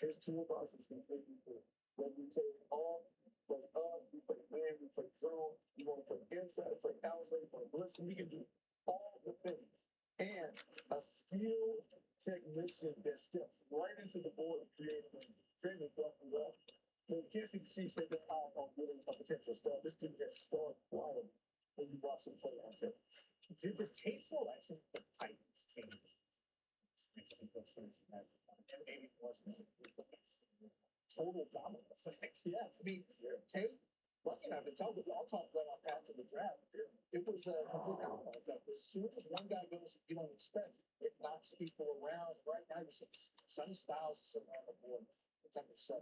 His toolbox is completely full. When we play off, play up, we play man, we play zone, you want to play inside, play outside, play blitz, he can do all the things. And a skilled technician that steps right into the board and creating a bucket left. You can't see the Chiefs hit their eye on getting a potential star. This dude has star quality when you watch him play on tape. Did the tape selection for the Titans change? Maybe it wasn't total dominance. Yeah, I mean, tape. Well, you know, I've been talking. I'll talk right off after the draft. It was a complete domino effect. As soon as one guy goes, you don't expect it knocks people around. Right now, you're seeing Sonny Styles is sitting on the board. Number 7.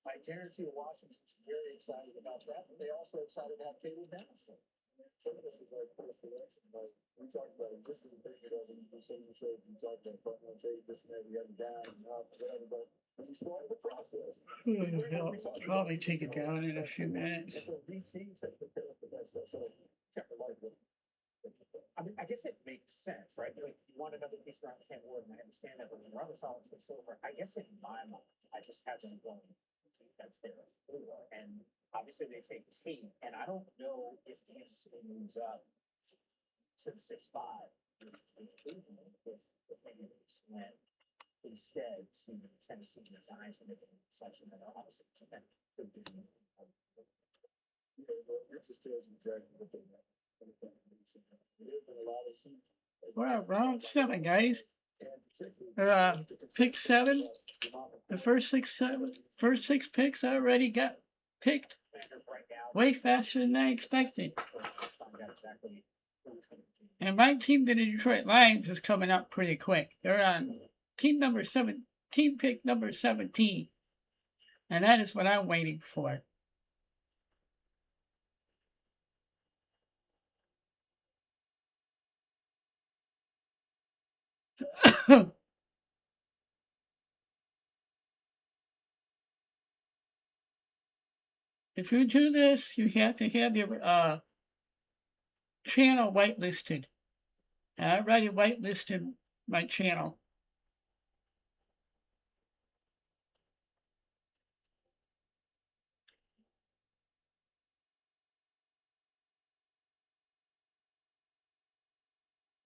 I guarantee Washington's very excited about that, but they also excited to have Caleb Madison. Some of this is like first direction, but we talked about it. This is a big deal. We talked about front one tape, this and that, we had it down and up, whatever, but when we started the process, He'll probably take it down in a few minutes. so these teams have prepared for that stuff, so kept the light with. I mean, I guess it makes sense, right? Like, you want another piece around Kent Ward, and I understand that, but when Robert Solid takes over, I guess in my mind, I just have them going that's there as 4, and obviously they take Tate, and I don't know if Kansas City moves up to the 6-5 if maybe they went instead to Tennessee and the Giants and making such an obviously could be. It just tells you exactly what they want. Well, round 7, guys. Pick 7. The first 6 picks already got picked way faster than I expected. And my team, the Detroit Lions, is coming up pretty quick. They're on team pick number 17. And that is what I'm waiting for. If you do this, you have to have your channel whitelisted. And I already whitelisted my channel.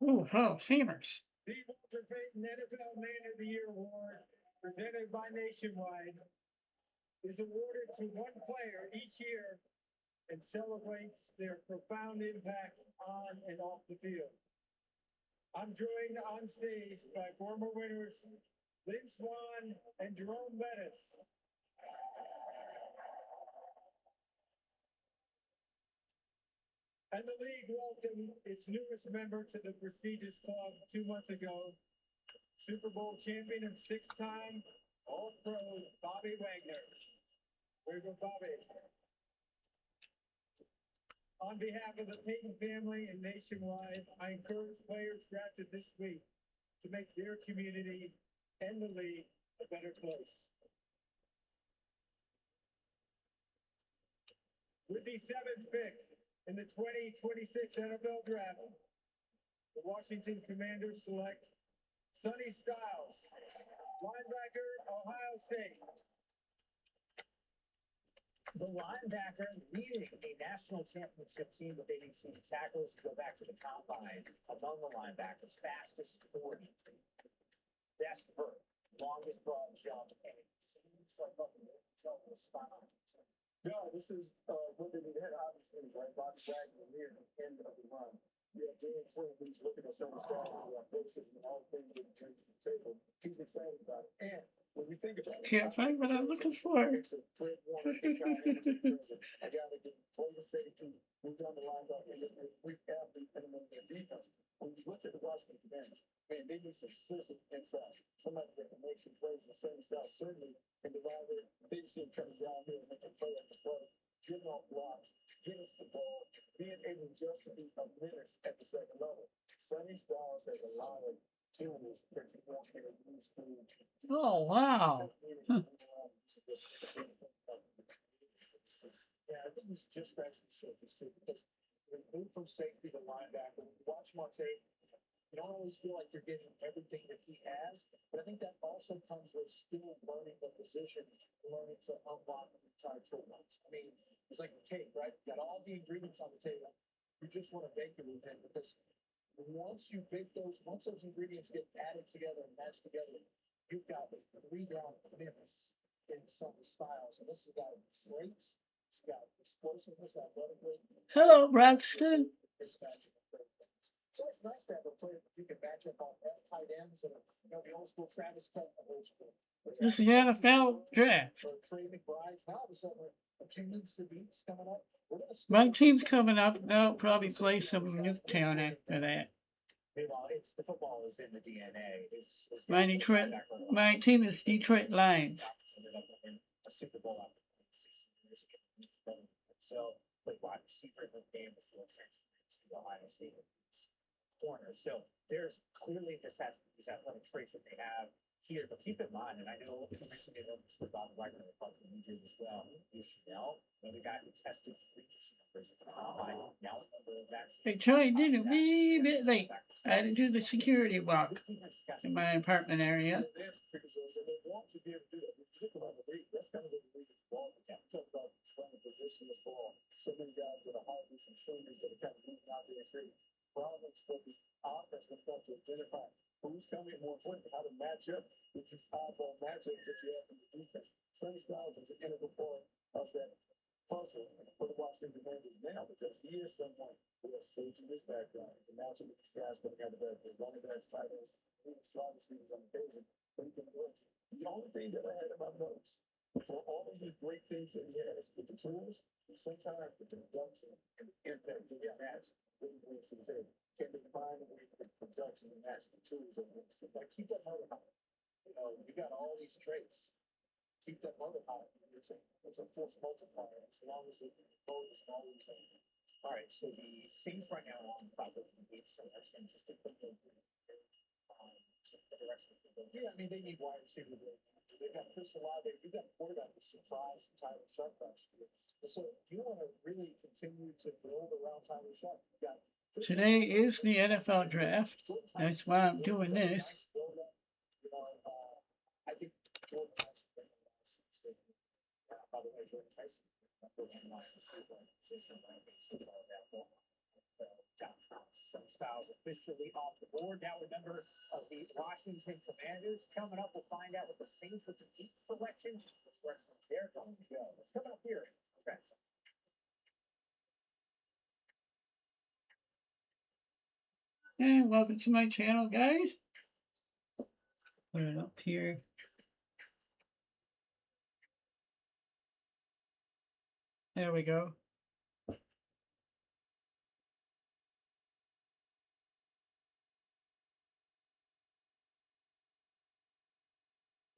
Oh, Hall of Famers. The Walter Payton NFL Man of the Year Award, presented by Nationwide, is awarded to one player each year and celebrates their profound impact on and off the field. I'm joined on stage by former winners Lynn Swan and Jerome Bettis. And the league welcomed its newest member to the prestigious club 2 months ago, Super Bowl champion and 6-time All-Pro Bobby Wagner. Where's Bobby? On behalf of the Payton family and Nationwide, I encourage players drafted this week to make their community and the league a better place. With the 7th pick in the 2026 NFL Draft, the Washington Commanders select Sonny Styles, linebacker, Ohio State. The linebacker leading a national championship team with 82 tackles. Go back to the combine among the linebackers, fastest 40, best vert, longest broad jump, and it seems like tell the spot. No, this is what they had obviously, right? Bobby Wagner near the end of the run. You have Dan Quinn, who's looking at some of the stats and athleticism and all the things that he brings to the table. He's excited about it. And when we think about it, can't find what I'm looking for. A guy that can play the safety, move down the linebacker, and just be a freak athlete and their defense. When you look at the Washington Commanders, man, they need some scissors inside. Somebody that can make some plays the same style, certainly can divide it. They see him coming down here and make a play at the play, getting off blocks, getting us the ball, being able just to be a menace at the second level. Sonny Styles has a lot of tools that you want to use. Oh, wow. Yeah, I think he's just scratching the surface too, because we move from safety to linebacker. Watch Monte, You don't always feel like you're getting everything that he has, but I think that also comes with still learning the position, learning to unlock the entire toolbox. I mean, it's like a cake, right? You got all the ingredients on the table. You just want to bake it with him because once those ingredients get added together and matched together, you've got 3 down minutes in some styles. And this has got traits, it's got explosiveness athletically. Hello, Braxton. Mismatching of great things. So it's nice to have a player that you can match up on tight ends and the old school Travis Cut, old school. This is the NFL draft. Or Trey McBride's. Now all of a sudden, Kenyon Sadiq's coming up. My team's coming up. They'll probably play some Nuketown after that. Meanwhile, it's the football is in the DNA. My team is Detroit Lions. A Super Bowl after 16 years ago. So, like wide receiver in the game before transferring to Ohio State corner. So there's clearly these athletic traits that they have here, but keep in mind, and I know you mentioned it with Bob Wagner, you did as well. You Chanel, the guy who tested freakish numbers at the combine. Now, that's I tried in a wee bit late. I had to do the security walk in my apartment area. That's kind of the league is ball. We can't talk about trying to position this ball. So many guys that are hard and trainers that are kind of moving out there and creating problems for the offense when it comes to identify who's coming, more importantly, how to match up with these oddball matchups that you have in the defense. Sonny Styles is an integral part of that puzzle for the Washington Commanders now because he is someone who has safety in his background. The matchup with these guys coming out of the backfield, running backs, tight ends, even slot receivers on occasion, but he can blitz. The only thing that I had in my notes for all of the great things that he has with the tools, sometimes the production and the impact to get match really brings to the table. Can they find a way for the production to match the tools that brings to like keep that motor high. You got all these traits. Keep that motor high. It's a force multiplier as long as the motor is always on. All right, so the Saints right now are on top of the eighth selection. Just to put the direction. Yeah, I mean they need wide receiver. They've got Chris Olave. You've got a quarterback who surprised Tyler Shuck last year. And so you want to really continue to build around Tyler Shuck. Today is the NFL draft. That's why I'm doing this. I think Jordan Tyson. By the way, Jordan Tyson. Some styles officially off the board. Now remember the Washington Commanders coming up. We'll find out what the Saints with the eighth selection. Which direction they're going to go. It's coming up here. And welcome to my channel, guys. Put it up here. There we go.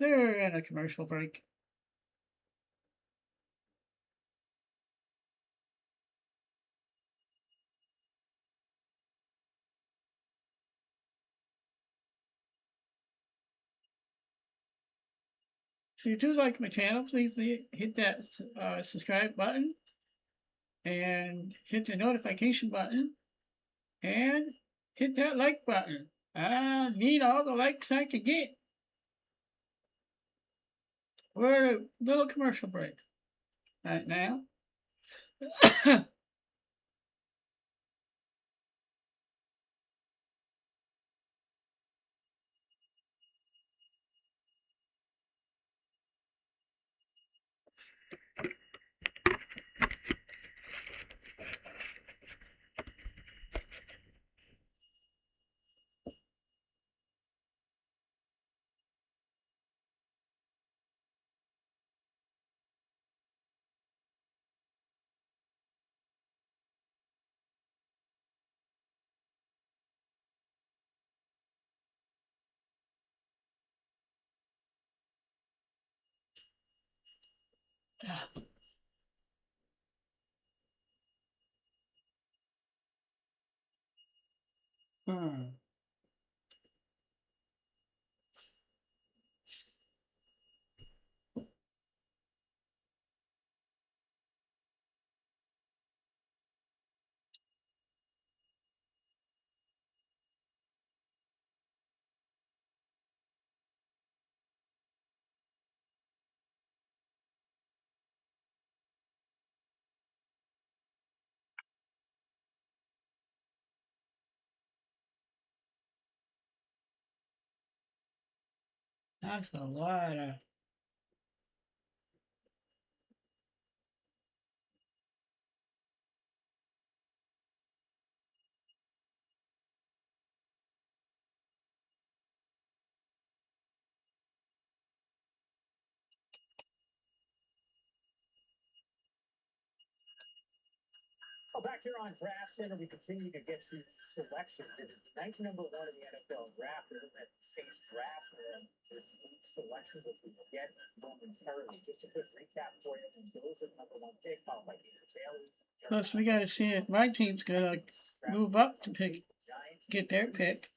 They're in a commercial break. If you do like my channel, please hit that subscribe button and hit the notification button and hit that like button. I need all the likes I can get. We're at a little commercial break right now. That's a lot of. Well, back here on Draft Center, we continue to get you selections. It's night number one in the NFL draft. We're at the Saints draft. There's eight selections, which we will get momentarily. Just a quick recap for you. Those are number one pick, followed by Peter Bailey. Plus, we got to see if my team's gonna move up to pick, get their pick.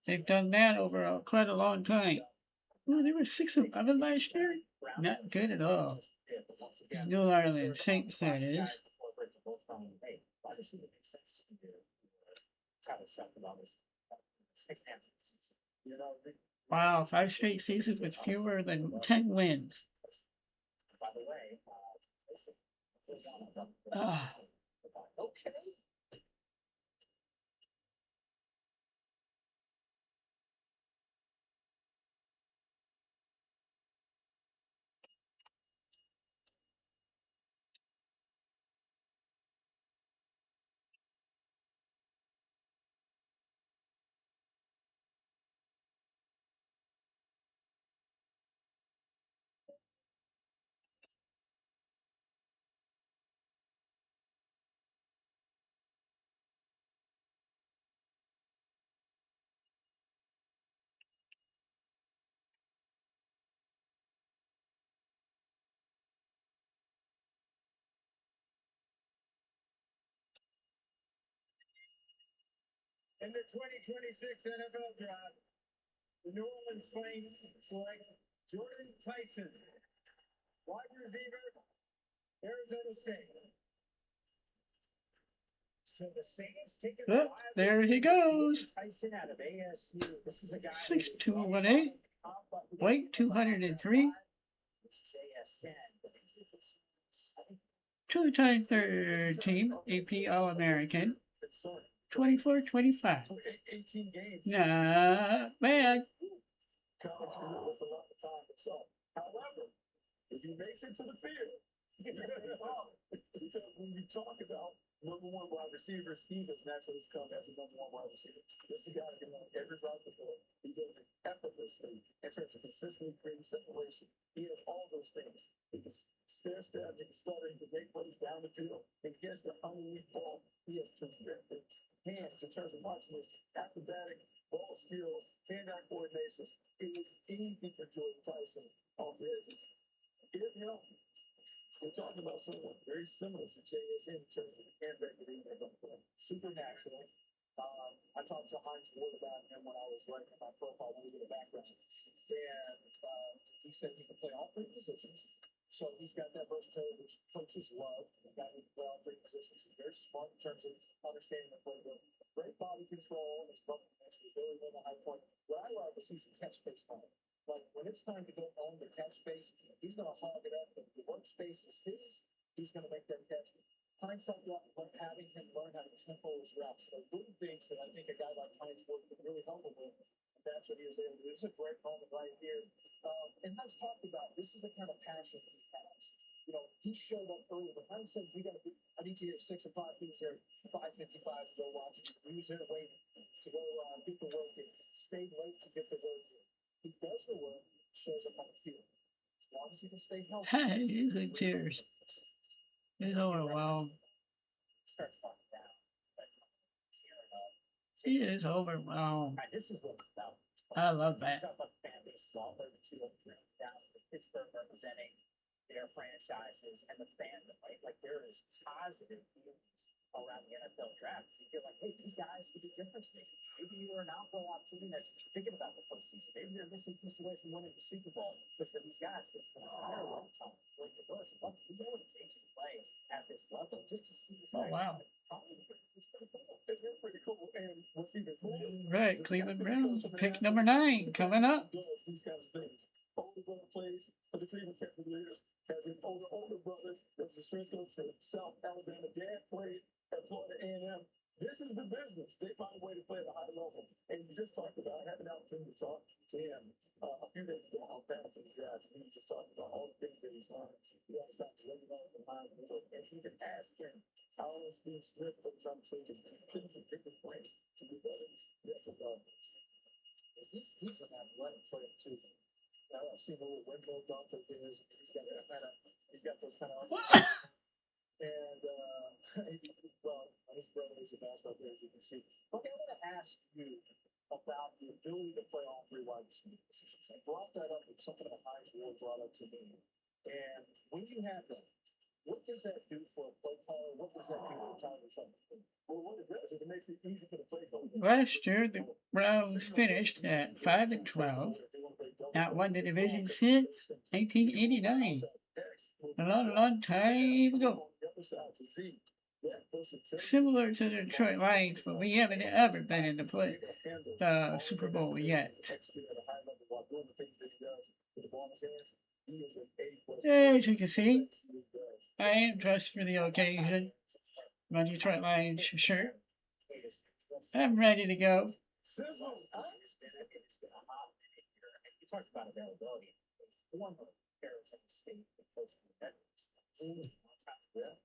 They've done that over quite a long time. Oh, they were 6-11 last year. Not good at all. New Orleans Saints, that is. Wow, 5 straight seasons with fewer than 10 wins. Okay. In the 2026 NFL Draft, the New Orleans Saints select Jordan Tyson, wide receiver, Arizona State. So the Saints taking Oh, there he goes. Tyson out of ASU. This is a guy 6'2", weight 203. JSN. Two-time third team AP All-American. 24-25. 18 games. Not bad. College career was a lot of time. So, however, if he makes it to the field, because when you talk about number one wide receivers, he's as natural as come as a number one wide receiver. This is a guy who can run every route the floor. He does it effortlessly in terms of consistently creating separation. He has all those things. He can stare, he can stutter, he can make plays down the field. And gets the underneath ball. He has terrific hands in terms of launching his acrobatic ball skills, hand-eye coordination. It was easy for Jordan Tyson off the edges. If healthy, we're talking about someone very similar to JSN in terms of the handback that he made up for. Supernatural. I talked to Heinz Ward about him when I was writing my profile when we did a background. And he said he can play all three positions. So he's got that versatility, which coaches love. He's got to play all three positions. He's very smart in terms of understanding the playbook. Great body control, and his brother mentioned really on the high point. What I love is he's a catch space player. Like when it's time to go on the catch space, he's going to hog it up. The workspace is his. He's going to make that catch. Hindsight, having him learn how to tempo his routes. So little things that I think a guy like Heinz Ward could really help him with. That's what he was able to do. This is a great moment right here. And Heinz talked about this is the kind of passion he has. You know, he showed up early, but Heinz said, I need you here at 6 o'clock. He was there at 5:55 to go watch. He was there waiting to go get the work in. Stayed late to get the work in. He does the work, shows up on the field. As long as he can stay healthy. He's in tears. He's overwhelmed. Starts falling down. He is overwhelmed. This is what it's about. I love that. Talk about fan bases, all 32 of them down to Pittsburgh representing their franchises and the fandom. Like there is positive feelings around the NFL draft. You feel like, hey, these guys could be different to me. Maybe you were an outlaw team that's thinking about the postseason. Maybe you're missing piece away from winning the Super Bowl. But for these guys, it's an entire lifetime. Like it was. You know what it takes to play at this level just to see this. Oh, wow. It's pretty cool. It's pretty cool. And what's even cooler, Right, Cleveland Browns, pick number 9 coming up. these kinds of things. Older brother plays for the Cleveland Cavaliers. Has an older brother that's the strength coach for South Alabama. Dad played at Florida A&M. This is the business. They find a way to play at a high level. And you just talked about having an opportunity to talk to him a few days ago on Panthers Draft. And he just talked about all the things that he's learned. He understands what he's learned from high level. And he can ask him, how is Steve Smith for the time to continue to pick his brain to be better? Yes, he's an athletic player too. I've seen a little window dunk of his. He's got those kind of. And well, his brother is a basketball player, as you can see. Okay, I want to ask you about the ability to play all three wide receiver positions. I brought that up with something that Heinz Ward brought up to me. And when you have that, what does that do for a play caller? What does that do for Tyler Shuffle? Well, what it does is it makes it easy for the play caller. Last year, the Browns finished at 5-12, not won the division since 1989. A long time ago. Similar to the Detroit Lions, but we haven't ever been in the Super Bowl yet. As you can see, I am dressed for the occasion. My Detroit Lions shirt. I'm ready to go. You talked about availability. Former Arizona State coach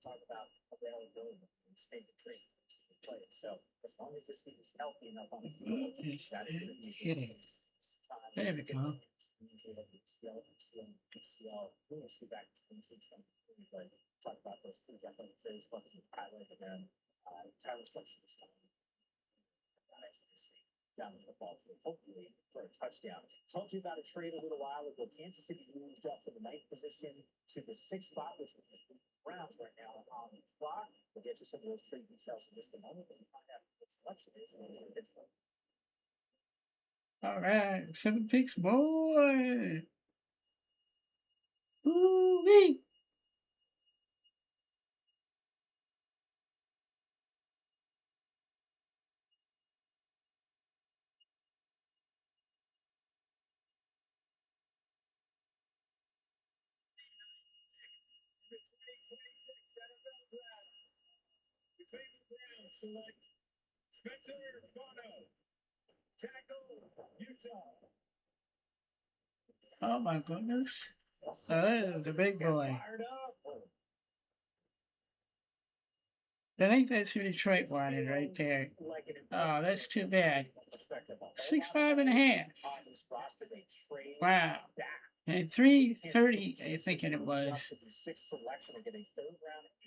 talk about availability and state of trade players. So as long as this team is healthy enough on the field, that is going to be a good There we go. Talk about those three different trades, but highlight them. Tyler Structure is down to the ball field, hopefully for a touchdown. Told you about a trade a little while ago. Kansas City moved up from the ninth position to the sixth spot, which would be the Browns right now on the clock. We'll get you some of those trade details in just a moment, but we find out what the selection is in Pittsburgh. All right, 7 picks, boy. Ooh-wee. Select Spencer Bono, tackle Utah. Oh my goodness. That is a big boy. I think that's who Detroit wanted right there. Oh, that's too bad. 6'5.5". Wow. And 330, I think it was.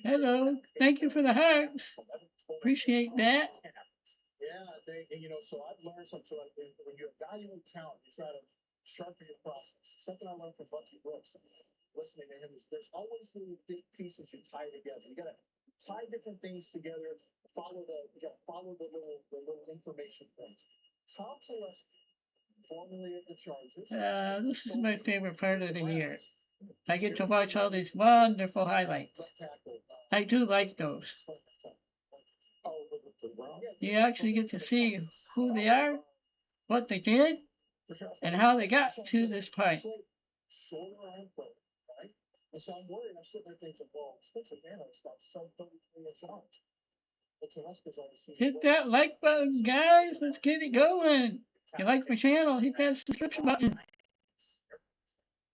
Hello. Thank you for the hugs. Appreciate that. Yeah, so I've learned something. When you evaluate talent, you try to sharpen your process. Something I learned from Bucky Brooks, listening to him, is there's always little pieces you tie together. You gotta tie different things together. You gotta follow the little information points. Tom Telesky, formerly of the Chargers. This is my favorite part of the year. I get to watch all these wonderful highlights. I do like those. You actually get to see who they are, what they did, and how they got to this point. And so I'm worried. I'm sitting there thinking, well, Spencer Dano's got some 33 inch arms. Hit that like button, guys. Let's get it going. If you like my channel, hit that subscription button.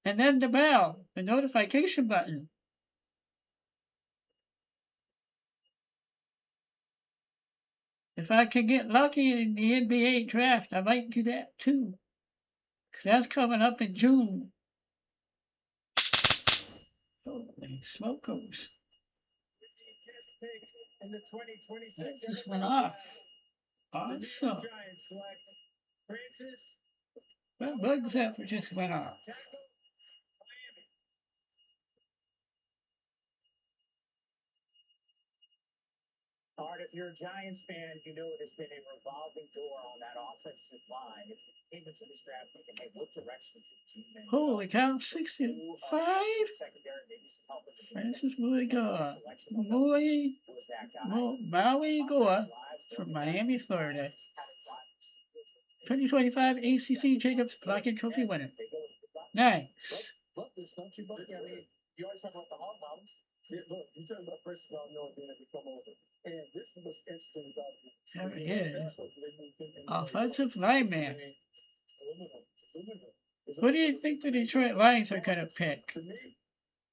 And then the bell, the notification button. If I can get lucky in the NBA draft, I might do that too. Because that's coming up in June. Holy smokos. In the 2026 just went off. Awesome. Giants select Francis. That bug zapper just went off. Art, if you're a Giants fan, you know it has been a revolving door on that offensive line. If you came into this draft thinking, hey, what direction can G-Men Holy cow, 65? Francis Muigoa. Maui Goa from Miami, Florida. 2025 ACC Jacobs Placket Trophy winner. Nice. Love this, don't you, Bucky? I mean, you always talk about the Hog Mountains. Yeah, look, you talking about first of all knowing being able to come over. And this is what's interesting about it. There Is it is. they moved in and Offensive lineman. aluminum is Who do you also think the the Detroit Lions are going to pick? to me,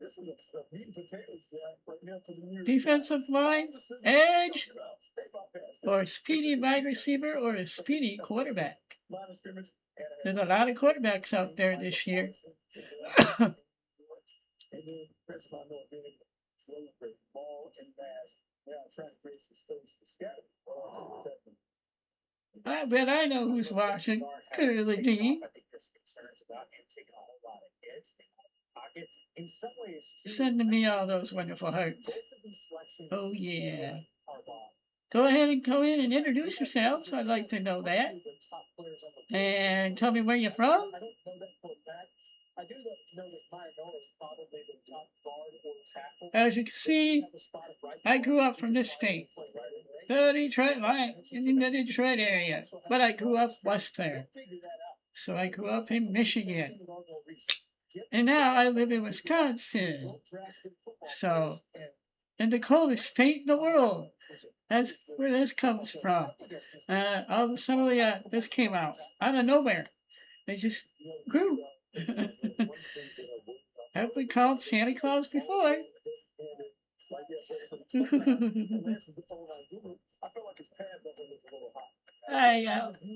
this is a meat and potatoes draft right now for the New York Defensive line, edge, They bypassed it. or a speedy wide receiver, or a speedy quarterback? Line of scrimmage, and There's a lot of quarterbacks out there this year. and then Chris Von Miller being able to throw the ball and mash. Now trying to create some space to scatter. I bet I know who's watching. Clearly, D. I think there's concerns about him taking a whole lot of hits pocket. In some ways, too, Sending me all those wonderful hearts. both of these selections Oh, yeah. are Go ahead and come in and introduce yourselves. I'd like to know that. And tell me where you're from. I don't know that for a fact. I do know that Maya is probably the top guard or tackle. As you can see, I grew up from this state, the Detroit Lions, in the Detroit area, but I grew up west there. So I grew up in Michigan. And now I live in Wisconsin. So, in the coldest state in the world. That's where this comes from. All of a sudden, this came out of nowhere. They just grew. Have we called Santa Claus before? Hey,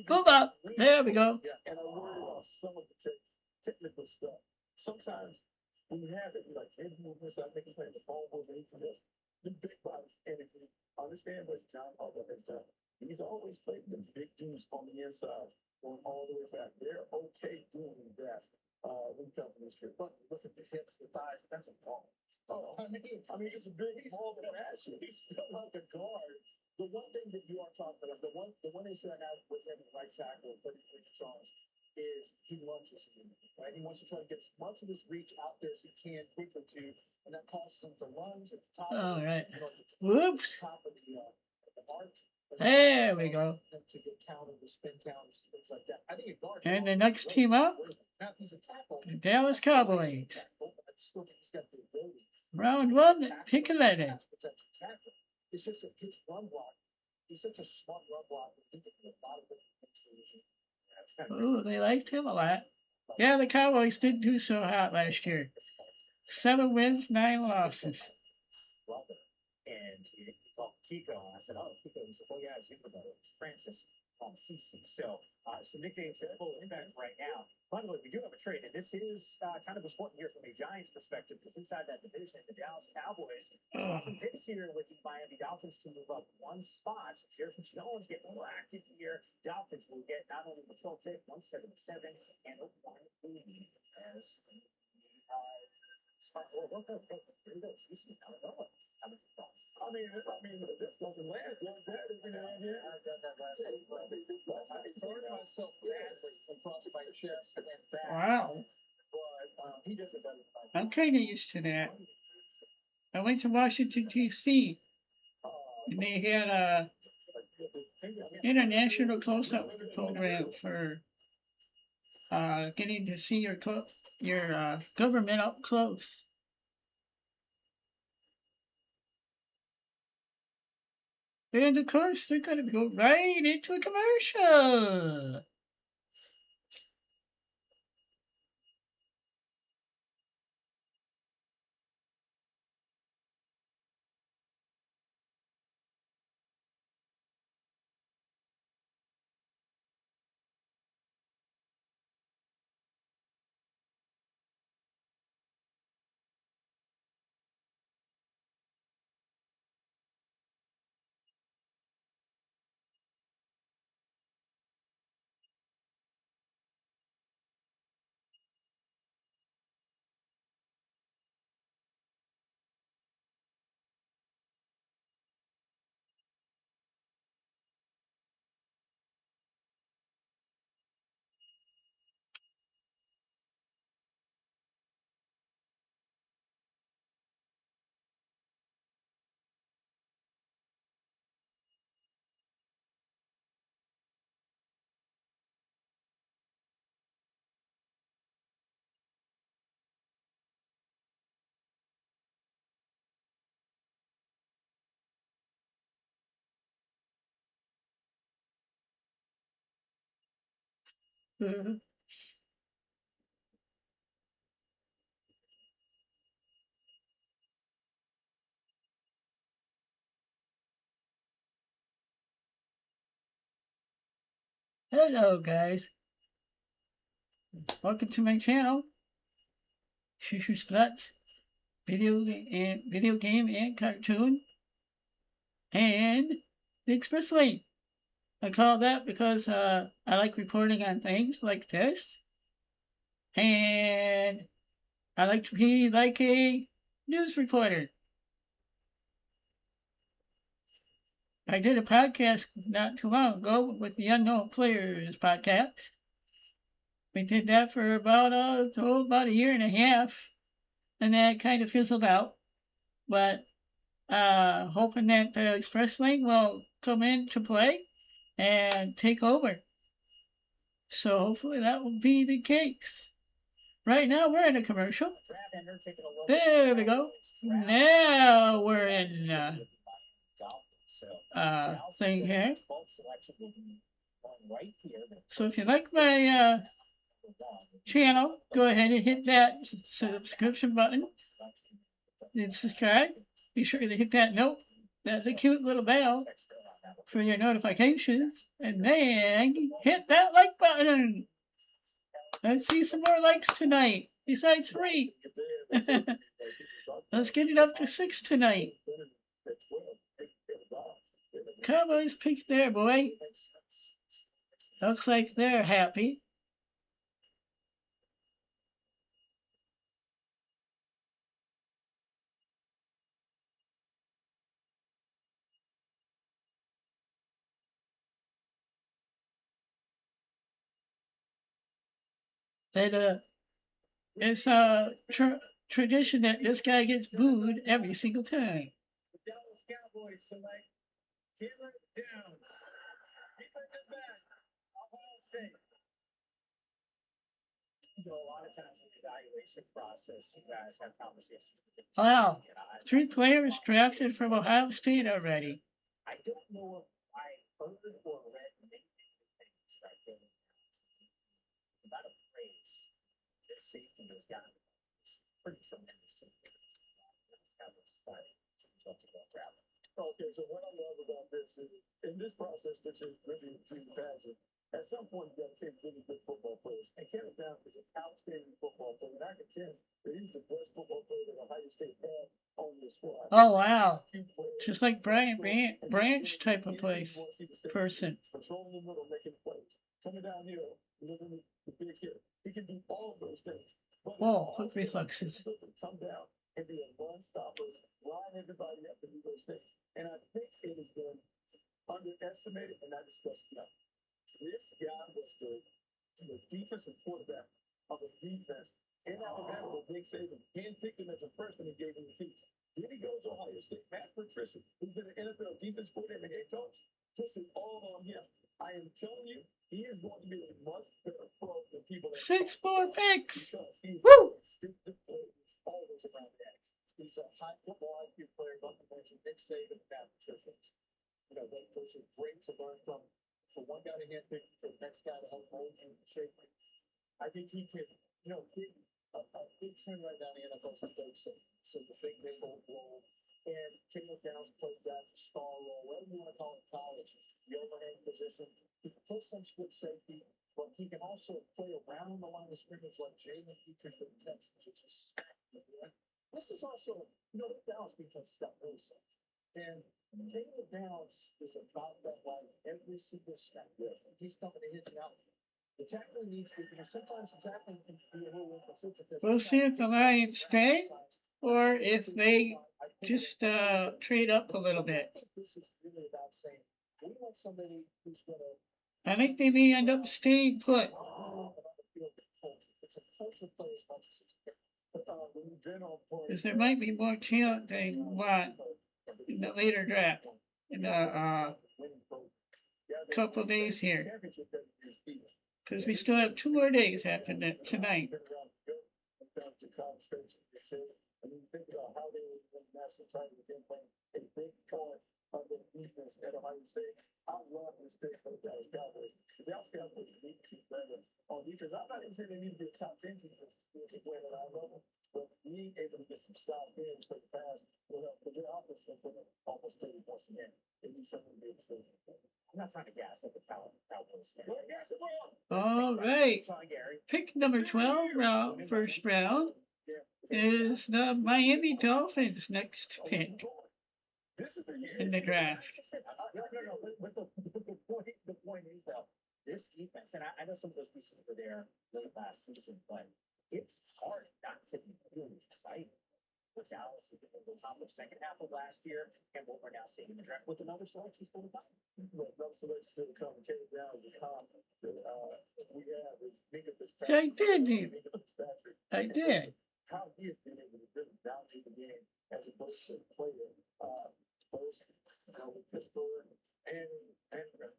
boom up. There we go. And I worry about some of the technical stuff. Sometimes when you have it, you're like, can't move this, I make a plan, the phone will wait for this. The big bodies, and if you understand what John Harbaugh has done, he's always played the big dudes on the inside, going all the way back. They're okay doing that when you come from this trip. But look at the hips, the thighs, that's a ball. Oh, I mean, it's a big, he's all but action. He's built like a guard. The one thing that you are talking about, the one issue I have with him, right tackle, 33 Charles, is he lunges in, right? He wants to try to get as much of his reach out there as he can quickly to, and that causes him to lunge at the top. All right. Whoops. Whoops. Top of the arc. There we go. To get counted with spin counters, things like that. I think a guard. And the next team up, Now he's a tackle. the Dallas Cowboys. I still think he's got the ability. Round one, pick a letter. It's just his run block. He's such a smart run block. He can do a lot of different things. Ooh, they liked him a lot. Yeah, the Cowboys didn't do so hot last year. 7 wins, 9 losses. And he called Kiko, and I said, "Oh, Kiko." He said, "Oh yeah, it's you brother. It's Francis on CC." So some nicknames have full impact right now. By the way, we do have a trade, and this is kind of important here from a Giants perspective, because inside that division, the Dallas Cowboys swapping picks here with the Miami Dolphins to move up one spot. So Jerry Jones getting a little active here. Dolphins will get not only the 12th pick, 177, and a 180 as I mean, this doesn't last. Does that? I've done that last week. I turned myself badly across my chest and back. Wow. But he does it better. I'm kind of used to that. I went to Washington, D.C., and they had a international close-up program for getting to see your government up close. And of course, they're going to go right into a commercial. Hello, guys. Welcome to my channel, Shushu Sluts, video game and cartoon, and the Express Lane. I call that because I like reporting on things like this, and I like to be like a news reporter. I did a podcast not too long ago with the Unknown Players podcast. We did that for about a year and a half, and that kind of fizzled out. But hoping that the Express Lane will come into play and take over. So hopefully that will be the case. Right now we're in a commercial. There we go. Now we're in thing here. So if you like my channel, go ahead and hit that subscription button and subscribe. Be sure to hit that note, that's a cute little bell for your notifications, and then hit that like button. Let's see some more likes tonight, besides 3. Let's get it up to 6 tonight. Cowboys picked there, boy. Looks like they're happy. And it's a tradition that this guy gets booed every single time. The Dallas Cowboys select Taylor Downs, defensive back, Ohio State. You know, a lot of times in the evaluation process, you guys have conversations. Wow, 3 players drafted from Ohio State already. I don't know if I heard or read many things right there about a phrase that safety has gotten. It's pretty tremendous. Okay, so what I love about this is in this process, which is really passion, at some point you got to take really good football players. And Kenneth Down is an outstanding football player. And I contend that he's the best football player that Ohio State had on the squad. Oh wow. Just like Brian Branch type of person. Patrolling the middle, making plays. Coming downhill, delivering the big hit. He can do all of those things. Whoa, quick reflexes. Come down and be a run stopper, line everybody up and do those things. And I think it has been underestimated and not discussed enough. This guy was the defensive quarterback of a defense in Alabama with Nick Saban, handpicked him as a freshman and gave him the keys. Then he goes to Ohio State. Matt Patricia, who's been an NFL defense coordinator and head coach, puts it all on him. I am telling you, he is going to be a much better pro than people. 6 more picks. Because he's instinctive player, he's always around the edge. He's a high football IQ player, but you mentioned Nick Saban and Matt Patricia. You know, those are great to learn from. For one guy to handpick, for the next guy to help mold and shape him. I think he can, you know, a big trend right now in the NFL is the third safety. So the big nickel role. And Caleb Downs plays that star role, whatever you want to call it in college, the overhang position. He can play some split safety, but he can also play around the line of scrimmage like Jalen Petrie for the Texans, which is smack. This is also, you know, the Dallas defense got really soft. And Caleb Downs is about that life every single snap. He's coming to hit you out. The tackling needs to, you know, sometimes the tackling can be a little inconsistent. We'll see if the Lions stay or if they just trade up a little bit. This is really about saying we want somebody who's going to. I think they may end up staying put. It's a culture play as much as it's because there might be more talent they want in the later draft, in the couple days here. Because we still have 2 more days after that tonight. this at Ohio State. I love this pick for the Dallas Cowboys. The Dallas Cowboys need to be better on defense. I'm not even saying they need to be a top 10 defense to win at our level, but being able to get some stops there and play the pass will help. Because their offense can put up almost 30 points a game. They need something to be able to. I'm not trying to gas up the Cowboys. Well, gas it well. All right. Sean Gary. Pick number 12, first round, is the Miami Dolphins' next pick This is in the draft. No. But the point is that this defense, and I know some of those pieces were there late last season, but it's hard not to be really excited with Dallas in the second half of last year and what we're now seeing in the draft with another selection still to come. With another selection still to come, Caleb Downs is come. We have is Minka Fitzpatrick. I did. How he has been able to really dominate the game as a versatile player. Both with Pittsburgh and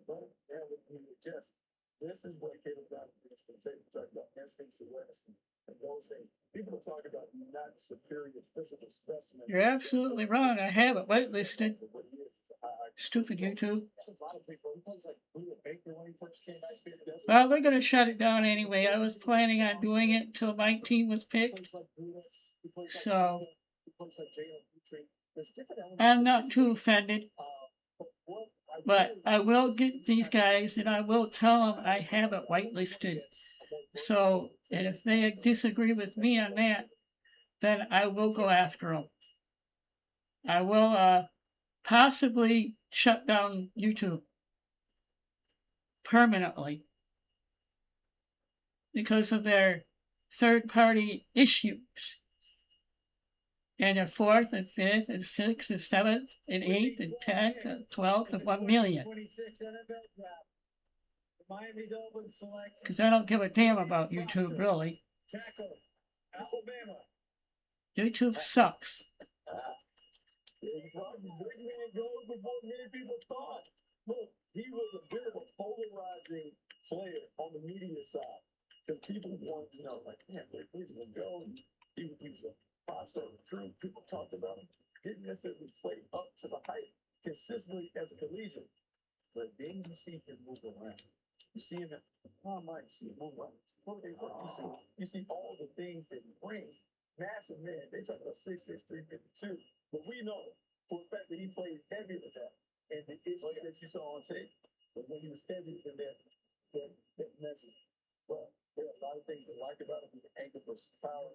but now with you just this is what Caleb Downs brings to the table. Talk about instincts to West and those things. People are talking about he's not a superior physical specimen. You're absolutely wrong. I have it whitelisted. Stupid YouTube. Well, they're going to shut it down anyway. I was planning on doing it until my team was picked. So I'm not too offended. But I will get these guys and I will tell them I have it whitelisted. So, and if they disagree with me on that, then I will go after them. I will possibly shut down YouTube permanently because of their third-party issues. And the 4th and 5th and 6th and 7th and 8th and 10th and 12th and 1 million. 26 NFL draft. The Miami Dolphins select. Because I don't give a damn about YouTube, really. Tackle, Alabama. YouTube sucks. Big man goes before many people thought. Look, he was a bit of a polarizing player on the media side. Because people wanted to know, like, man, where's he going to go? He was a five-star recruit. People talked about him. Didn't necessarily play up to the height consistently as a collegiate. But then you see him move around. You see him at you see him move around. You see all the things that he brings. Massive man. They talk about 6'6", 352. But we know for a fact that he played heavier than that. And the issue that you saw on tape was when he was heavier than that measure. But there are a lot of things to like about him. The anchor versus power.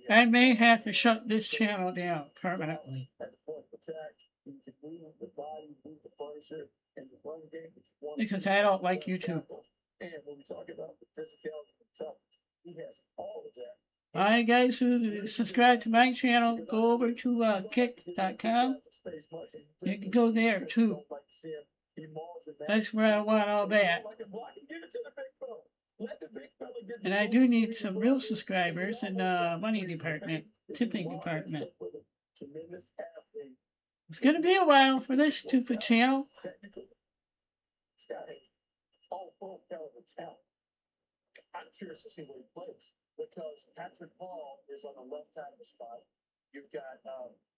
I may have to shut this channel down permanently. At the point of attack, he can move the body, move the furniture, and the run game. Because I don't like YouTube. And when we talk about the physicality and toughness, he has all of that. Alright guys who subscribe to my channel, go over to kick.com. You can go there too. That's where I want all that. And I do need some real subscribers in the money department, tipping department. It's going to be a while for this stupid channel. I'm curious to see where he plays because Patrick Paul is on the left tackle spot. You've got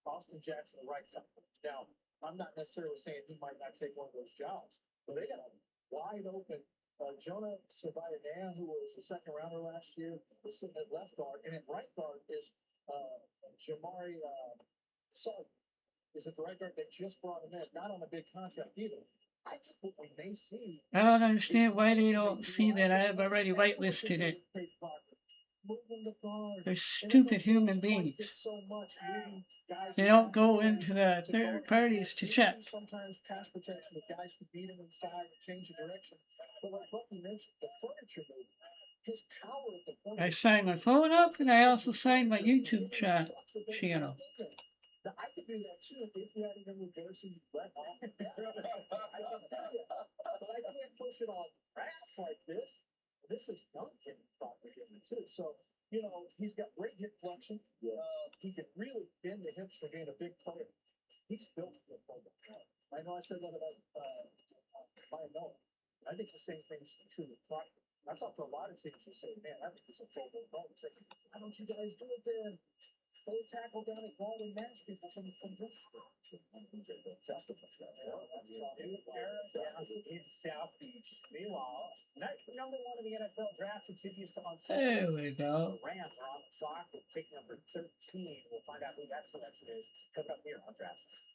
Austin Jackson, the right tackle. Now, I'm not necessarily saying he might not take one of those jobs, but they got a wide open. Jonah Savaiana, who was a second rounder last year, is sitting at left guard, and at right guard is Jamari Sark. Is at the right guard. They just brought him in, not on a big contract either. I think what we may see. I don't understand why they don't see that I have already whitelisted it. They're stupid human beings. They don't go into the third parties to check. Sometimes pass protection with guys who beat him inside and change the direction. But like Bucky mentioned, the furniture move, his power at the point. I signed my phone up and I also signed my YouTube channel. Now, I could do that too if you had even reversing let off. I can do that, but I can't push it on grass like this. This is Duncan property too. So, you know, he's got great hip flexion. He can really bend the hips for being a big player. He's built for the I know I said that about Noah. I think the same thing is true with Proctor. I talked to a lot of teams who say, man, I think it's a Pro Bowl. Say, why don't you guys do it then? Go tackle down at Baldwin Nash people from Georgia. New era down in South Beach. Meanwhile, night number one in the NFL draft continues to unfold. There we go. The Rams are on the clock with pick number 13. We'll find out who that selection is coming up here on Draft Night.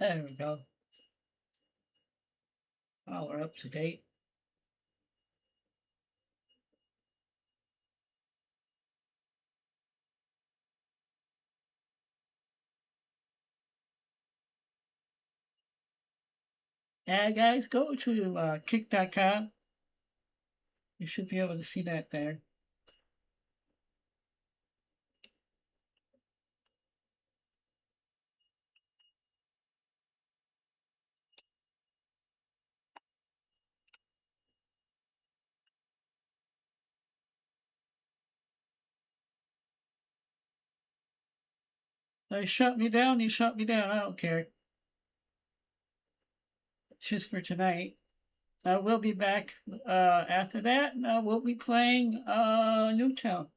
There we go. Oh, we're up to date. Yeah, guys, go to kick.com. You should be able to see that there. They shut me down, they shut me down. I don't care. Just for tonight. We'll be back after that. We'll be playing Nuketown.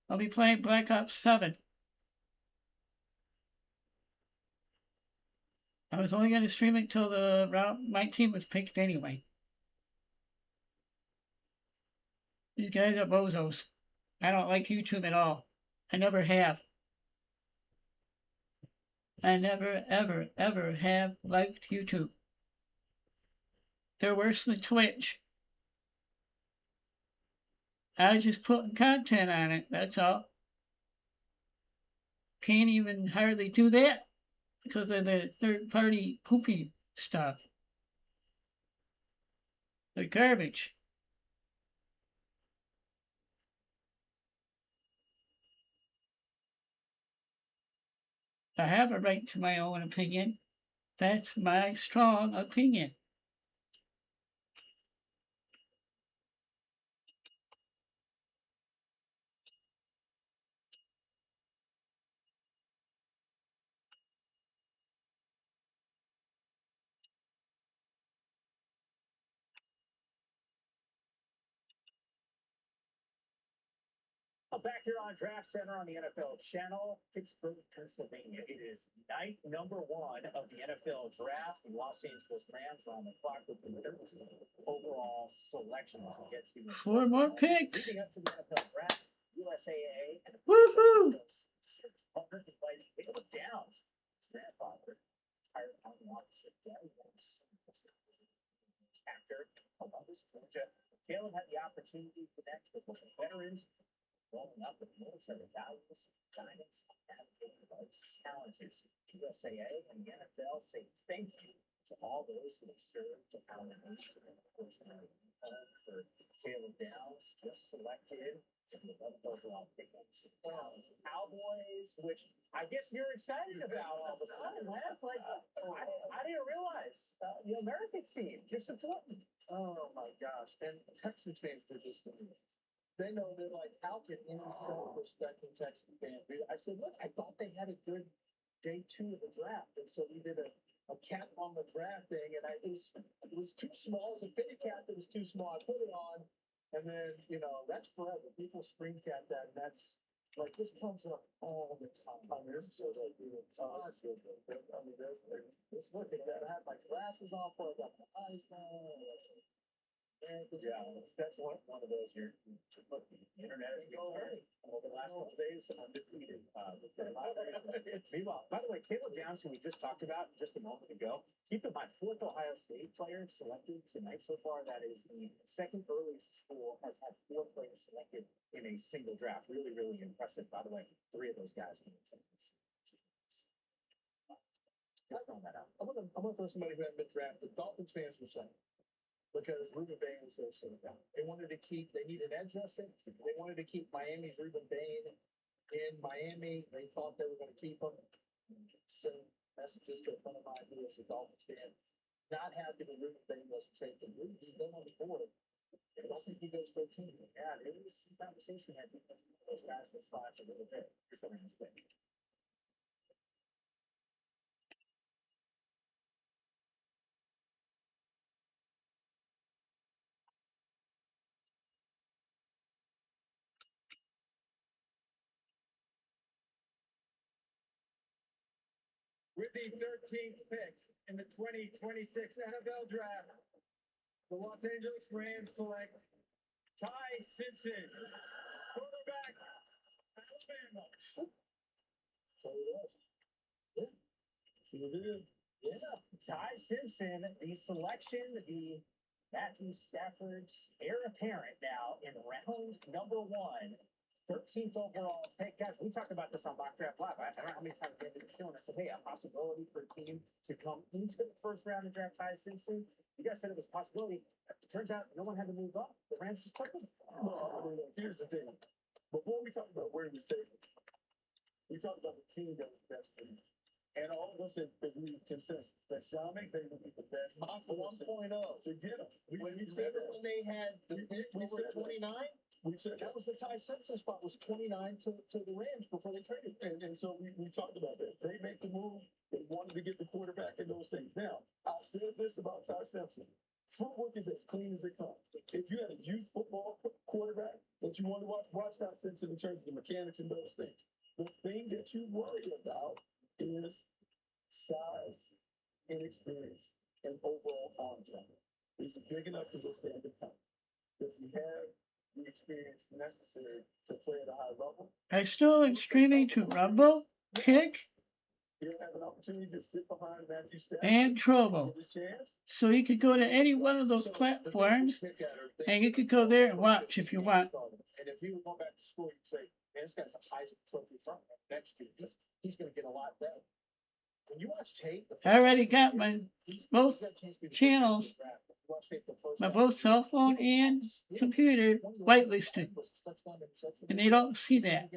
I'll be playing Black Ops 7. I was only going to stream it till my team was picked anyway. These guys are bozos. I don't like YouTube at all. I never have. I never, ever, ever have liked YouTube. They're worse than Twitch. I was just putting content on it, that's all. Can't even hardly do that because of the third-party poopy stuff. The garbage. I have a right to my own opinion. That's my strong opinion. Back here on Draft Center on the NFL channel, Pittsburgh, Pennsylvania. It is night number one of the NFL draft. The Los Angeles Rams are on the clock with the 13th overall selection as we get to 4 more picks. leading up to the NFL draft. USAA and Woohoo! partner invited Caleb Downs, his grandfather, retired Army officer Gary Downs, actor, Columbus, Georgia. Caleb had the opportunity to connect with local veterans, growing up with military values, guidance, and navigating life's challenges. USAA and the NFL say thank you to all those who have served our nation. And of course, for Caleb Downs, just selected in the 11th overall pick of the Cowboys, which I guess you're excited about all of a sudden, Lance. Like, I didn't realize the Americans team, you're supporting. Oh my gosh. And Texans fans did this to me. They know they're like, how can any self-respecting Texan fan do that? I said, look, I thought they had a good day 2 of the draft. And so we did a cap on the draft thing, and it was too small. As a fitted cap, it was too small. I put it on, and then, that's forever. People screen cap that, and that's like, this comes up all the time. I mean, so like, this look at that. I have my glasses on for I got my eyes down. Yeah, that's one of those here. Look, the internet is going over the last couple of days, undefeated. Meanwhile, by the way, Caleb Downs, who we just talked about just a moment ago, keep in mind, 4th Ohio State player selected tonight so far. That is the second earliest school has had 4 players selected in a single draft. Really, really impressive. By the way, 3 of those guys in the Texans. Just throwing that out. I'm gonna throw somebody who hadn't been drafted. Dolphins fans were saying, because Ruben Bain was there, so they need an edge rusher. They wanted to keep Miami's Ruben Bain in Miami. They thought they were going to keep him. So messages to a friend of mine who is a Dolphins fan, not happy the Ruben thing wasn't taken. Ruben's been on the board. I don't think he goes 13. Yeah, there was some conversation had with those guys that slides a little bit. Here's the Rams pick. With the 13th pick in the 2026 NFL Draft, the Los Angeles Rams select Ty Simpson, quarterback, Alabama. So it was. Yeah. Sure did. Yeah. Ty Simpson, the selection, the Matthew Stafford's heir apparent now in round number 1. 13th overall pick. Guys, we talked about this on Mock Draft Live. I don't know how many times we ended the show and I said, hey, a possibility for a team to come into the first round and draft Ty Simpson. You guys said it was a possibility. It turns out no one had to move up. The Rams just took him. Well, I mean, here's the thing. Before we talk about where he was taken, we talked about the team that was best for him. And all of us have agreed consensus that Sean McVay would be the best. Mock 1.0. To get him. When you said remember that. when they had the pick we over said at that. 29? We said That was the Ty Simpson spot, was 29 to the Rams before they traded. and so we talked about that. They make the move. They wanted to get the quarterback and those things. Now, I've said this about Ty Simpson. Footwork is as clean as it comes. If you had a youth football quarterback that you want to watch Ty Simpson in terms of the mechanics and those things. The thing that you worry about is size, inexperience, and overall arm talent. Is he big enough to withstand the count? Does he have the experience necessary to play at a high level? I still am streaming to Rumble, Kick, He'll have an opportunity to sit behind Matthew Stafford and Trovo. get his chance. So you could go to any one of those platforms and you could go there and watch if you want. And if he would go back to school, you'd say, man, this guy's a Heisman Trophy frontman next year. He's going to get a lot better. When you watch tape, I already got my both channels, my both cell phone and computer whitelisted, and they don't see that.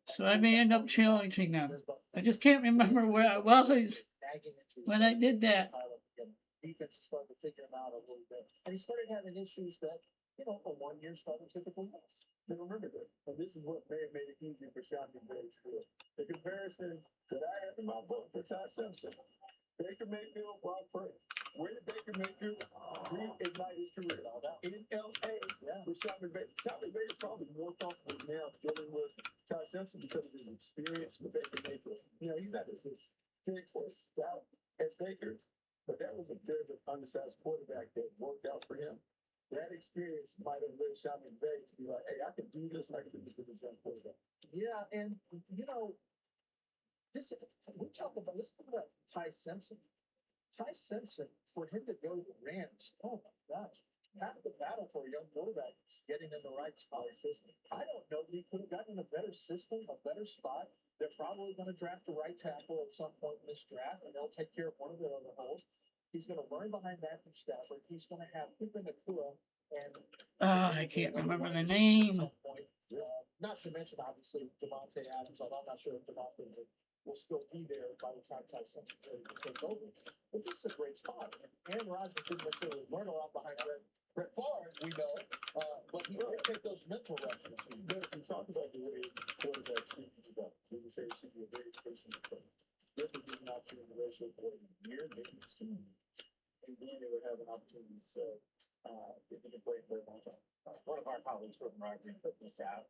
So I may end up challenging them. I just can't remember where I was when I did that. Defense started to figure him out a little bit, and he started having issues that a 1-year starter typically has. But remember that, and this is what may have made it easier for Sean McVay to do it. The comparison that I have in my book for Ty Simpson, Baker Mayfield, Brock Purdy. Where did Baker Mayfield reignite his career? In LA, with Sean McVay. Sean McVay is probably more comfortable now dealing with Ty Simpson because of his experience with Baker Mayfield. He's not as thick or stout as Baker, but that was a very undersized quarterback that worked out for him. That experience might have led Sean McVay to be like, hey, I can do this and I can do this with this young quarterback. Yeah, and let's talk about Ty Simpson. Ty Simpson, for him to go to the Rams, oh my gosh, half the battle for a young quarterback is getting in the right spot system. I don't know that he could have gotten in a better system, a better spot. They're probably going to draft a right tackle at some point in this draft, and they'll take care of one of their other holes. He's going to learn behind Matthew Stafford. He's going to have Puka Nakua and I can't remember the name. At some point. Not to mention, obviously, Devontae Adams. Although I'm not sure if Devontae will still be there by the time Ty Simpson ready to take over. But this is a great spot. And Aaron Rodgers didn't necessarily learn a lot behind Brett Favre, we know, but he did take those mental reps with you. But if you talk about the way quarterbacks should be developed, we would say it should be a very patient approach. This would be an opportunity to ratio for a year, maybe it's 2 years. And then they would have an opportunity to say, if they can play for a long time. One of our colleagues, Jordan Rodgers, put this out.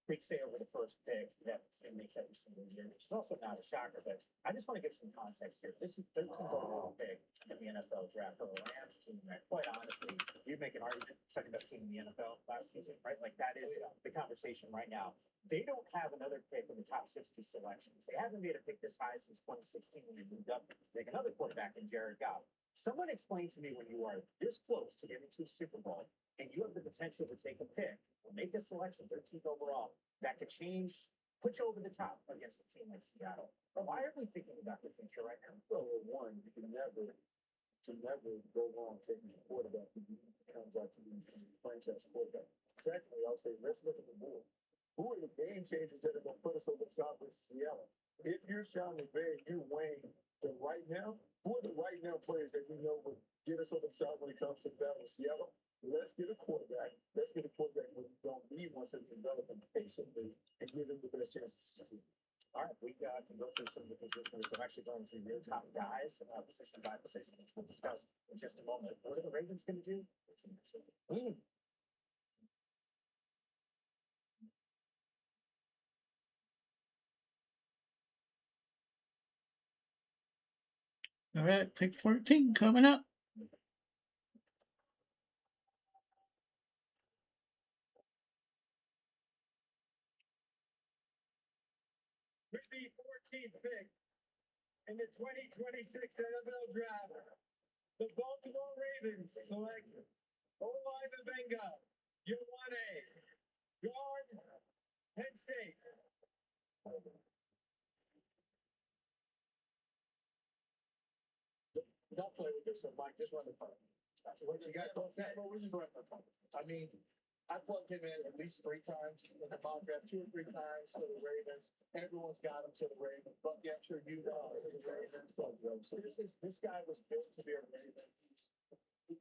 Big say over the first pick that it makes every single year, which is also not a shocker. But I just want to give some context here. This is 13th overall pick in the NFL draft for the Rams team. That, quite honestly, you make an argument second best team in the NFL last season, right? Like that is the conversation right now. They don't have another pick in the top 60 selections. They haven't made a pick this high since 2016 when they moved up to take another quarterback in Jared Goff. Someone explain to me when you are this close to getting to a Super Bowl and you have the potential to take a pick or make a selection 13th overall that could change, put you over the top against a team like Seattle. But why are we thinking about the future right now? Well, one, you can never go wrong taking a quarterback who comes out to be a franchise quarterback. Secondly, I'll say, let's look at the board. Who are the game changers that are going to put us over the top versus Seattle? If you're Sean McVay and you're Wayne, then right now, who are the right now players that we know would get us over the top when it comes to the battle with Seattle? Let's get a quarterback. Let's get a quarterback when we don't need one so we can develop him patiently and give him the best chance to succeed. All right, we can go through some of the positions. I'm actually going through your top guys, position by position, which we'll discuss in just a moment. What are the Ravens going to do? All right, pick 14 coming up. With the 14th pick in the 2026 NFL Draft, the Baltimore Ravens select O-line Benga, Ioane, guard, Penn State. Don't play with this one, Mike. Just run the play. What you guys don't say? Just run the play. I mean, I plugged him in at least 3 times in the mock draft, 2 or 3 times for the Ravens. Everyone's got him to the Ravens. But yeah, I'm sure you know to the Ravens. So this guy was built to be a Raven.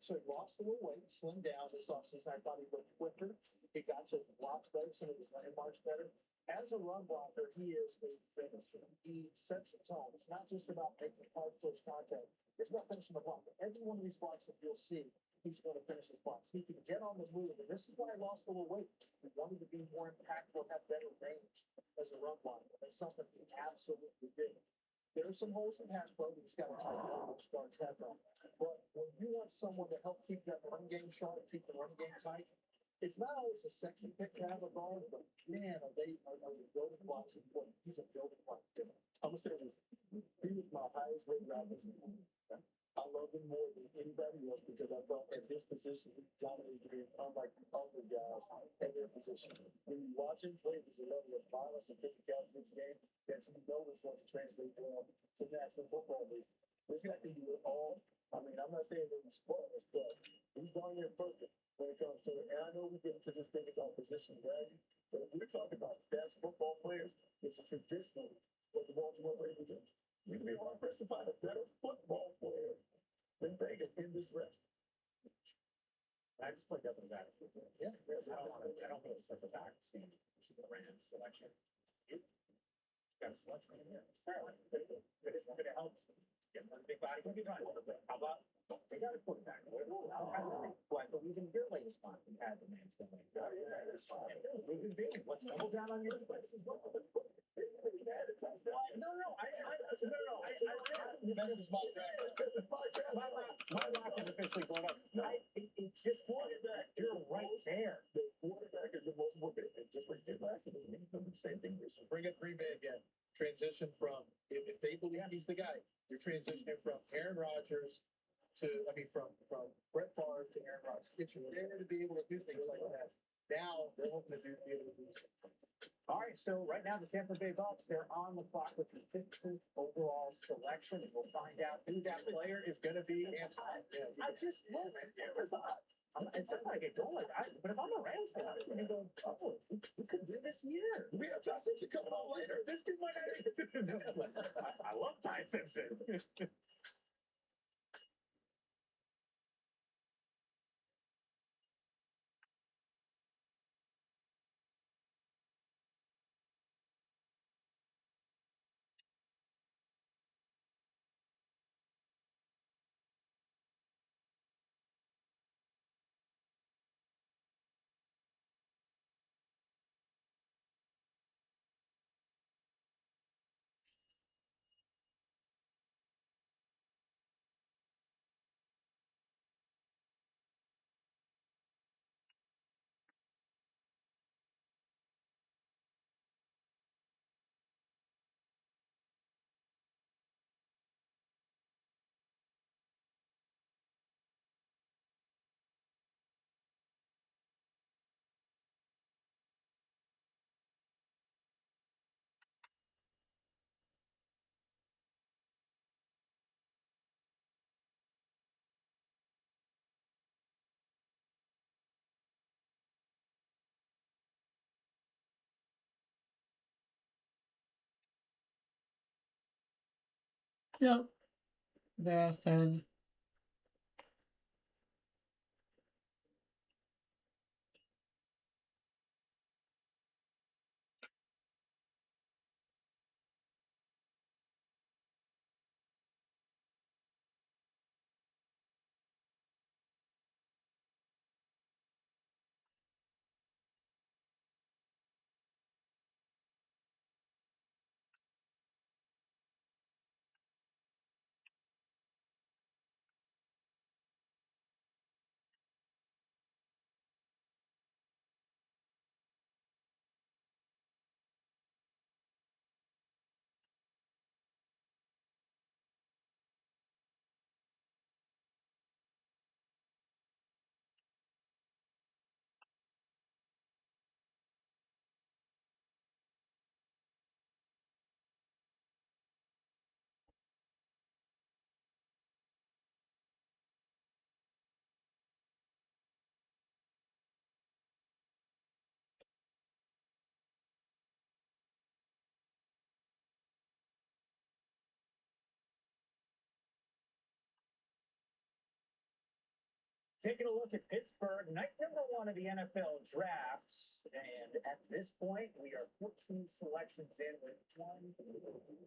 So he lost a little weight, slimmed down this offseason. I thought he looked quicker. He got to blocks better, some of his landmarks better. As a run blocker, he is a finisher. He sets a tone. It's not just about making hard first contact. It's about finishing the block. Every one of these blocks that you'll see, he's going to finish his blocks. He can get on the move, and this is why I lost a little weight. He wanted to be more impactful, have better range as a run blocker. That's something he absolutely did. There are some holes in pass pro that he's got to tighten up. Those guards have them. But when you want someone to help keep that run game sharp, keep the run game tight, it's not always a sexy pick to have a guard, but man, are the building blocks important. He's a building block. I'm gonna say this: he was my highest rated offensive player. I love him more than anybody else because I thought at his position he dominated the game, unlike the other guys at their position. When you watch him play, there's a level of violence and physicality in this game that you know is going to translate well to National Football League. This guy can do it all. I mean, I'm not saying that he's spotless, but he's darn near perfect when it comes to it. And I know we get into this thing about position value, but if we're talking about best football players, which is traditionally what the Baltimore Ravens are, you'd be hard pressed to find a better football player than Vegas in this draft. I just played devil's advocate. Yeah, I don't want to circle back to the Rams selection. You got a selection in here. But it helps. Get one big body, can be fine. How about they got a quarterback? Well, I believe in your latest one. You had the man's going. We've been big. Let's double down on your place as well. Let's put this is my draft. My lock is officially going up. No, it's just quarterback. You're right there. The quarterback is the most important. Just like you did last year, the same thing. Bring up Green Bay again. Transition from if they believe he's the guy, you're transitioning from Aaron Rodgers from Brett Favre to Aaron Rodgers. It's rare to be able to do things like that. Now they're hoping to be able to do something. All right, so right now the Tampa Bay Bucks, they're on the clock with the 15th overall selection. We'll find out who that player is going to be. I just love it. It was hot. It sounds like a goal, but if I'm a Rams fan, I'm going to go, oh, we could win this year. We have Ty Simpson coming on later. This dude might not even. I love Ty Simpson. Yep. Then Taking a look at Pittsburgh, night number one of the NFL drafts. And at this point, we are 14 selections in with one,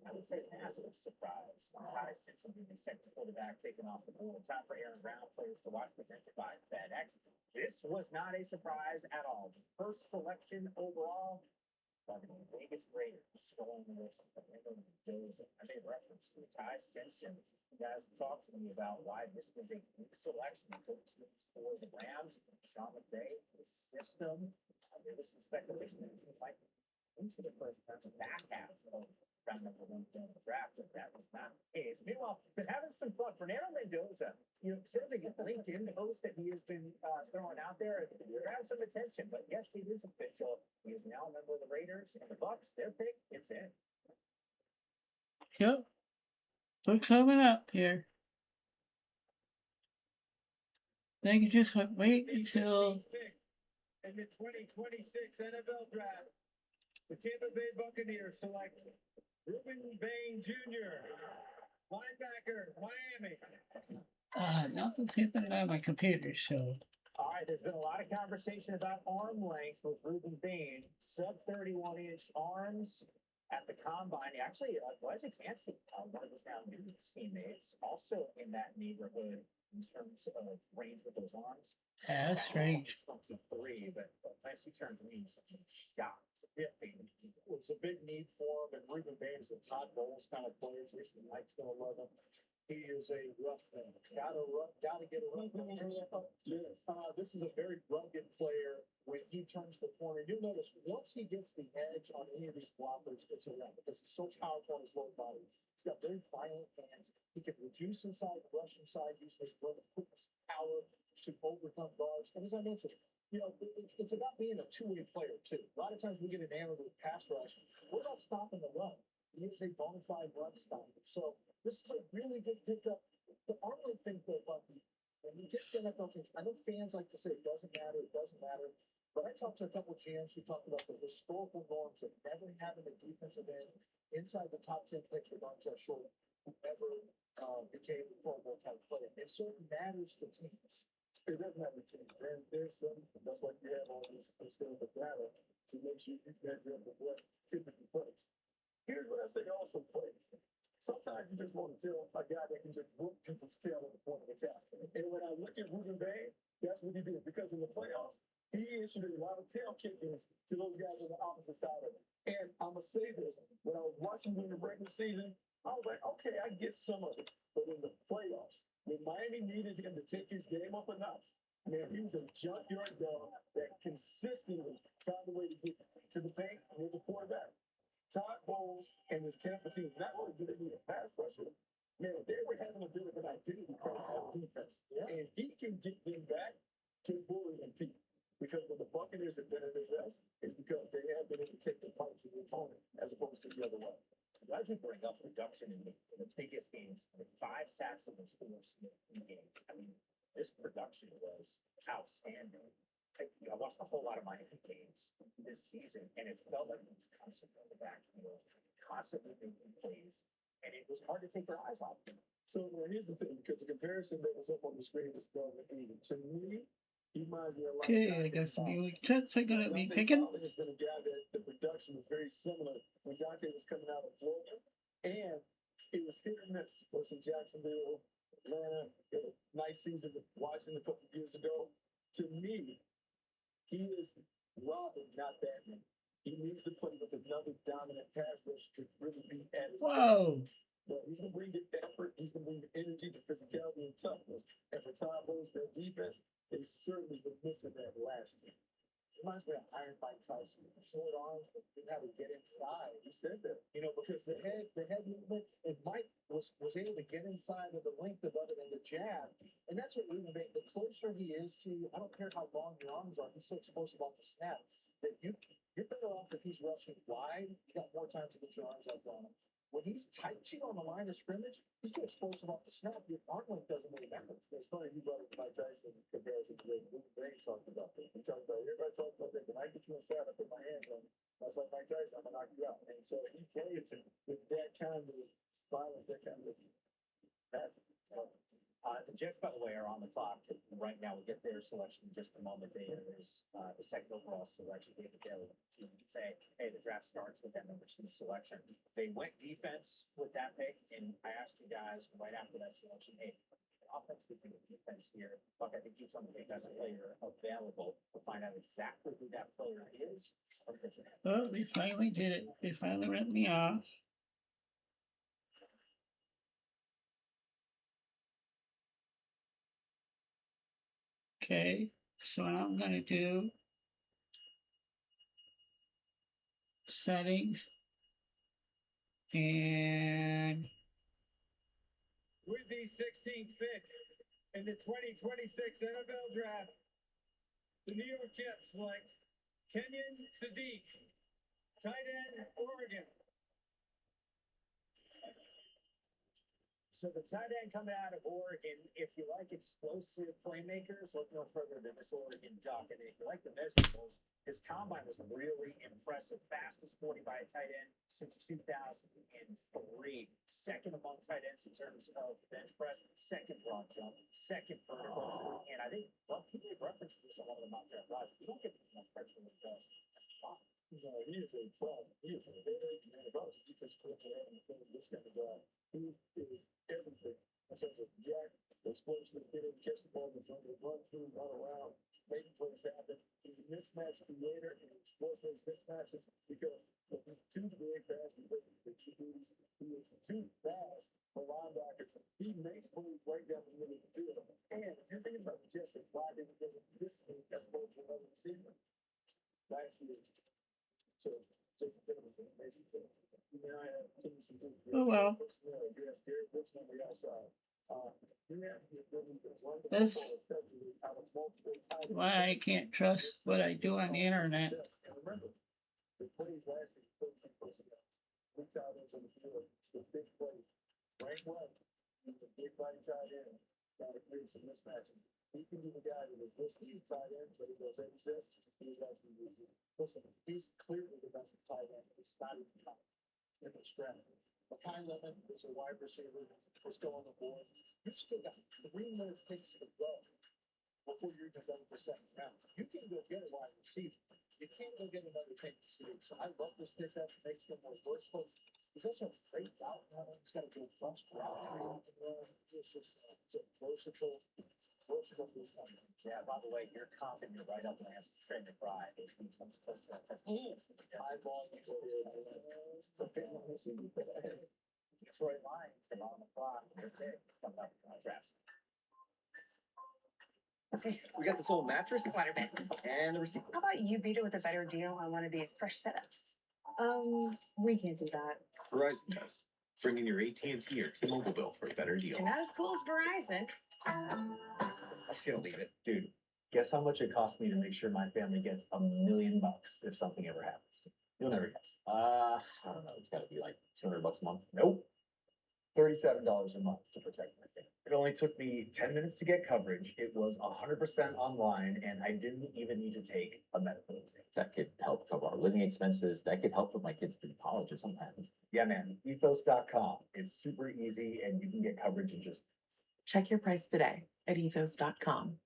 I would say, massive surprise. Ty Simpson being the second quarterback taken off the board. Time for Aaron Brown players to watch, presented by FedEx. This was not a surprise at all. The first selection overall by the Vegas Raiders, going with Fernando Mendoza. I made reference to Ty Simpson. You guys talked to me about why this was a good selection for the Rams. Sean McVay, the system. There was some speculation that it might into the first back half of round number one in the draft, and that was not the case. Meanwhile, been having some fun. Fernando Mendoza, certainly LinkedIn post that he has been throwing out there, grab some attention. But yes, it is official. He is now a member of the Raiders and the Bucks. Their pick, it's in. yep. We're coming up here. Then you just wait until in the 2026 NFL Draft, the Tampa Bay Buccaneers select Reuben Bain Jr., linebacker, Miami. nothing's happening on my computer, so All right, there's been a lot of conversation about arm length with Reuben Bain. Sub 31-inch arms at the combine. Actually, Elijah Cansey, one of his now new teammates, also in that neighborhood in terms of range with those arms. yeah, that's strange. 23, but nice he turned to me such a shot. Yeah, it was a big need for him, and Reuben Bain is a Todd Bowles kind of player. Jason Mike's gonna love him. He is a rough man. Gotta get a rough man. This is a very rugged player. When he turns the corner, you'll notice once he gets the edge on any of these blockers, it's a wrap because he's so powerful on his lower body. He's got very violent hands. He can reduce inside, rush inside, use his quickness, power to overcome guards. And as I mentioned, it's about being a two-way player too. A lot of times we get enamored with pass rush. We're not stopping the run. He is a bona fide run stopper. So this is a really good pickup. The arm length thing, though, when you get to the NFL teams, I know fans like to say it doesn't matter, but I talked to a couple of GMs who talked about the historical norms of never having a defensive end inside the top 10 picks with arms that short who ever became a Pro Bowl type player. It sort of matters to teams. It does matter to me. And there's some, that's why you have all this historical data to make sure you measure up with what typically plays. Here's what I say also plays. Sometimes you just want to tell a guy that can just whoop people's tail at the point of attack. And when I look at Reuben Bain, that's what he did. Because in the playoffs, he issued a lot of tail kickings to those guys on the opposite side of it. And I'm going to say this, when I was watching him in the regular season, I was like, okay, I get some of it. But in the playoffs, when Miami needed him to take his game up a notch, man, he was a junkyard dog that consistently found a way to get to the paint with the quarterback. Todd Bowles and his Tampa team, not only did they need a pass rusher, man, they were having a bit of an identity crisis on defense. Yeah. And he can get them back to bullying people. Because when the Buccaneers have been at their best, it's because they have been able to take the fight to the opponent as opposed to the other way. Glad you bring up production in the biggest games. I mean, 5 sacks in those 4 games. I mean, this production was outstanding. I watched a whole lot of Miami games this season, and it felt like he was constantly on the backfield, constantly making plays. and it was hard to take your eyes off him. So well, here's the thing, because the comparison that was up on the screen was Delvin Ingram. To me, he reminds me a lot Okay, of I Dante got some Fowler. new checks I'm gonna be Dante picking. Fowler has been a guy that the production was very similar when Dante was coming out of Florida, and it was hit or miss. Was in Jacksonville, Atlanta, had a nice season with Washington a couple of years ago. To me, he is Robin, not Batman. He needs to play with another dominant pass rush to really be at his best. Whoa. But he's gonna bring the effort, he's gonna bring the energy, the physicality, and toughness. And for Todd Bowles, their defense, they certainly been missing that last year. Reminds me of Iron Mike Tyson. Short arms, but didn't have to get inside. He said that. You know, because the head movement, and Mike was able to get inside of the length of it and the jab. And that's what really made, the closer he is to you, I don't care how long your arms are, he's so explosive off the snap that you're better off if he's rushing wide, you got more time to get your arms up on him. When he's tight to you on the line of scrimmage, he's too explosive off the snap. Your arm length doesn't really matter. It's funny you brought up Mike Tyson comparison to Luke Brady talked about that. We talked about everybody talked about that. When I get you inside, I put my hands on you. I was like Mike Tyson, I'm gonna knock you out. And so he plays with that kind of violence, that kind of passion. The Jets, by the way, are on the clock right now. We'll get their selection in just a moment. They is the second overall selection. David Taylor team can say, hey, the draft starts with that number 2 selection. They went defense with that pick, and I asked you guys right after that selection, hey, offense with defense here. Look, I think you told me the best player available. We'll find out exactly who that player is. Oh, they finally did it. They finally ripped me off. Okay, so now I'm gonna do settings and With the 16th pick in the 2026 NFL Draft, the New York Jets select Kenyon Sadiq, tight end, Oregon. So the tight end coming out of Oregon, if you like explosive playmakers, look no further than this Oregon Duck. And if you like the measurables, his combine was really impressive. Fastest 40 by a tight end since 2003. Second among tight ends in terms of bench press, second broad jump, second vertical. And I think he made reference to this on one of the mock draft lives. You don't get enough credit for what he does. That's fine. He is a problem. He is a very man of us. He just put your hand in the face of this kind of guy. He is everything in terms of yak, explosiveness, being able to catch the ball in front, run through, run around, making plays happen. He's a mismatch creator and exploits those mismatches because he's too big fast. He doesn't do the two duties. He is too fast for linebackers. He makes plays right down the middle of the field. And if you're thinking about the Jets and why they did this thing as opposed to another receiver, last year. So, Jason Tennessee, basically, now I have Tennessee. oh well. That's why I can't trust what I do on the internet. And remember, the plays last year, 13 personnel. 3 tight ends on the field, the big plays. Rank one, the big body tight end, got to create some mismatches. He can be the guy that is listed as tight end, but he goes every session, he's actually using. Listen, he's clearly the best tight end. It's not even in the strength. Makai Lemon is a wide receiver. Let's go on the board. You've still got 3 more picks to go before you're even done with the second round. You can go get a wide receiver. You can't go get another pick receiver. So I love this pickup. It makes them more versatile. He's also a great route runner. He's got a good bust route. It's just it's a versatile this time. Yeah, by the way, you're confident you're right up against Trey McBride. If he comes close to that test. Eyeballs. Detroit Lions, they're on the clock. Their picks coming up in the draft. Okay, we got this old mattress Waterbed. and the receiver. How about you beat it with a better deal on one of these fresh setups? We can't do that. Verizon does. Bring in your AT&T or T-Mobile bill for a better deal. You're not as cool as Verizon. I'm just gonna leave it. Dude, guess how much it cost me to make sure my family gets $1 million if something ever happens? You'll never guess. I don't know. It's got to be like $200 a month. Nope. $37 a month to protect my family. It only took me 10 minutes to get coverage. It was 100% online, and I didn't even need to take a medical exam. That could help cover our living expenses. That could help with my kids through college or sometimes. Yeah, man. Ethos.com. It's super easy, and you can get coverage in just. Check your price today at ethos.com.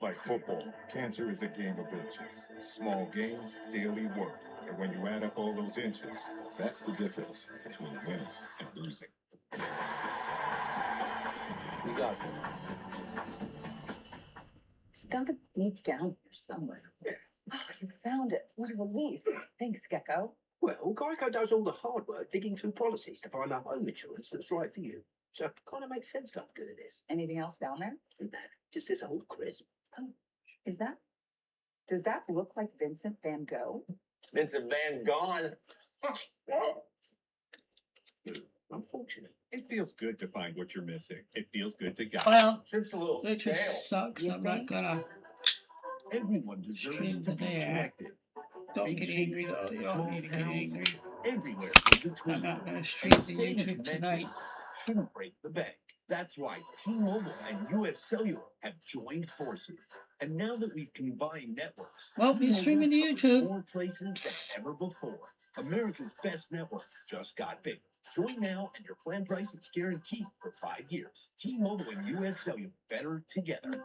Like football, cancer is a game of inches. Small gains, daily work. And when you add up all those inches, that's the difference between winning and losing. We got this. It's gotta be down here somewhere. Oh, you found it. What a relief. Thanks, Gecko. Well, Geico does all the hard work digging through policies to find the home insurance that's right for you. So it kind of makes sense I'm good at this. Anything else down there? Just this old crisp. Does that look like Vincent van Gogh? Vincent Van Gogh. Unfortunate. It feels good to find what you're missing. It feels good to get. Well, Trip's a little it stale. just sucks. You I'm not think? gonna. Everyone deserves Stream to be today, connected. Don't Big get angry cities, though. You small don't need to get towns, angry. everywhere in between. I'm not gonna And stream the staying YouTube connected tonight. shouldn't break the bank. That's why T-Mobile and US Cellular have joined forces. And now that we've combined networks, Well, he's streaming to covers YouTube. more places than ever before. America's best network just got bigger. Join now and your plan price is guaranteed for 5 years. T-Mobile and US Cellular, better together.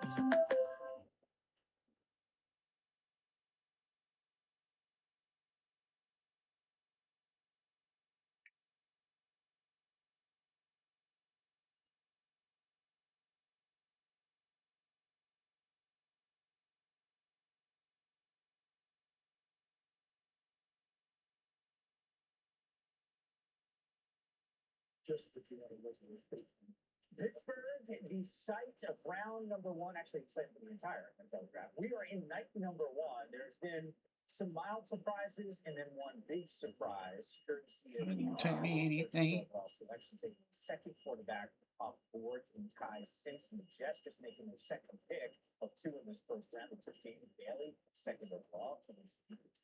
Just if you want to look at it. Pittsburgh, the site of round number one, actually the site of the entire NFL draft. We are in night number one. There's been some mild surprises and then one big surprise. Courtesy of Don't tell me anything. overall selection, taking the second quarterback off board in Ty Simpson. The Jets just making their second pick of two in this first round. They took David Bailey, second overall, to the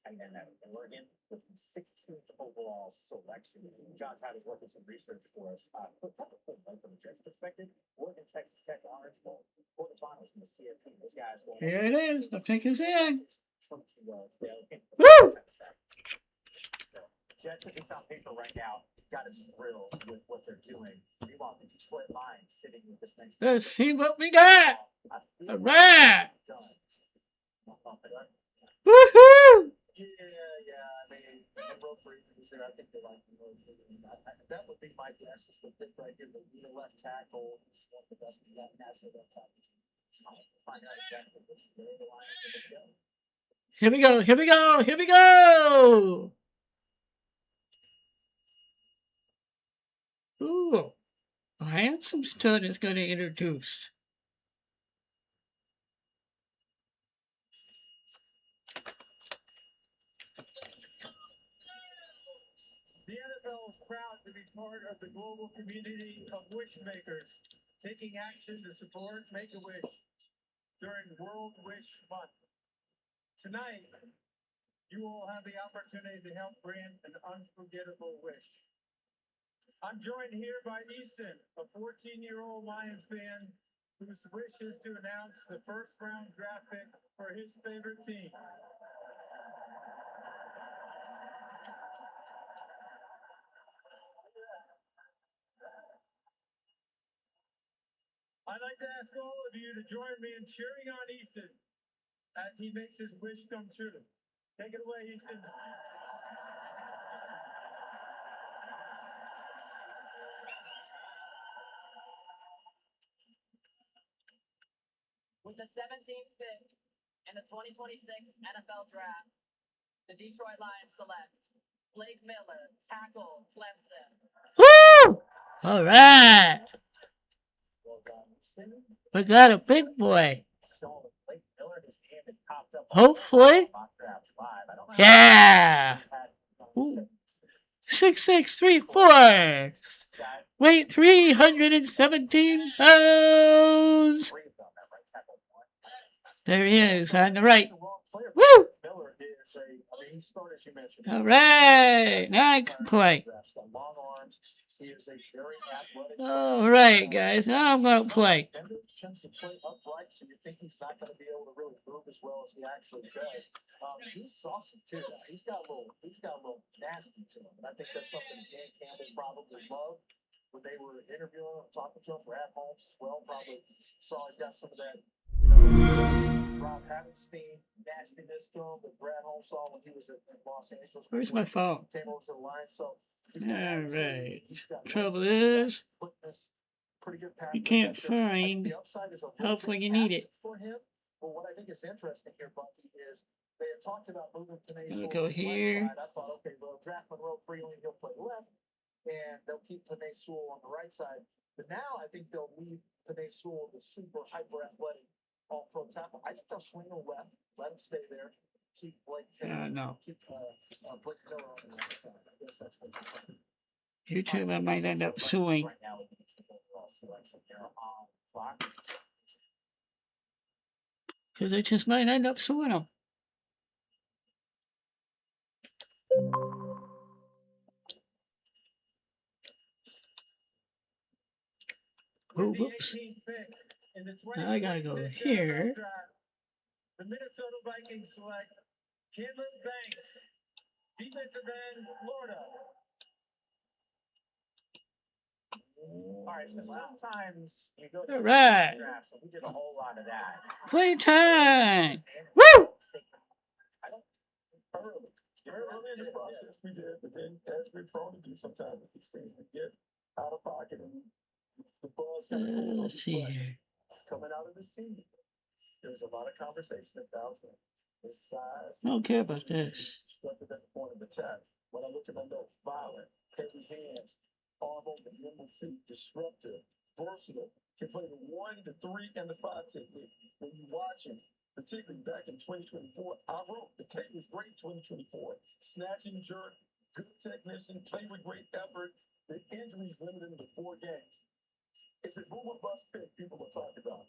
tight end out of Oregon with the 16th overall selection. John Tyler's working some research for us. But from the Jets perspective, Oregon, Texas Tech, Orange Bowl, quarterfinals in the CFP. Those guys going. Here it is. The pick is in. Woo! So, Jets, at least on paper right now, got to be thrilled with what they're doing. Meanwhile, the Detroit Lions sitting with this next. Let's see what we got. All right. Woohoo! Yeah. I mean, they broke for even there. I think they like the road for that would be my guess. Is the pick right here, the left tackle is one of the best national left tackles. Find out exactly which way the Lions are going to go. Here we go. Here we go. Here we go. Ooh, a handsome stud is going to introduce. The NFL is proud to be part of the global community of wish makers, taking action to support Make-A-Wish during World Wish Month. Tonight, you will have the opportunity to help grant an unforgettable wish. I'm joined here by Easton, a 14-year-old Lions fan whose wish is to announce the first round draft pick for his favorite team. I'd like to ask all of you to join me in cheering on Easton as he makes his wish come true. Take it away, Easton. With the 17th pick in the 2026 NFL Draft, the Detroit Lions select Blake Miller, tackle, Clemson. Woo! All right. We got a big boy. Hopefully. Yeah. 6634. Weight 317 pounds. There he is on the right. Woo! All right. Now I can play. He is a very athletic. All right, guys. Now I'm gonna play. Tends to play upright, so you think he's not going to be able to really move as well as he actually does. He's saucy too. Now. He's got a little nasty to him, and I think that's something Dan Campbell probably loved when they were interviewing him, talking to him. Brad Holmes as well probably saw he's got some of that, Rob Havenstein nastiness to him that Brad Holmes saw when he was in Los Angeles. Where's my phone? Came over to the line, so. All right. Trouble is, pretty good pass you can't protector. I think find the upside is a little help when bit you need capped it. for him. But what I think is interesting here, Bucky, is they had talked about moving Panay Gonna Sewell go to the here. left side. I thought, okay, well, draft Monroe Freeling, he'll play left, and they'll keep Panay Sewell on the right side. But now I think they'll leave Panay Sewell, the super hyper athletic all-pro tackle. I think they'll swing him left, let him stay there, keep Blake Taylor, No. keep Blake Miller on the right side. I guess that's what they're doing. YouTube, I might end up suing. Right now, with the overall selection here on clock. Because I just might end up suing them. Oh, whoops. Now I gotta go here. The Minnesota Vikings select Chandler Banks, defensive end, Florida. All right, so sometimes you go All right. drafts, and we did a whole lot of that. Play time. Woo! I don't Early in the process, we did, but then as we're prone to do sometimes with these things, we get out of pocket and the ball's kind of goes Let's see here. coming out of the season. There's a lot of conversation about his size. I don't care about this. Structured at the point of attack. When I look at my notes, violent, heavy hands, arm open, nimble feet, disruptive, versatile, can play the 1, the 3, and the 5 technique. When you watch him, particularly back in 2024, I wrote the tape was great in 2024. Snatching jerk, good technician, played with great effort. The injuries limited him to 4 games. It's a boom or bust pick people will talk about.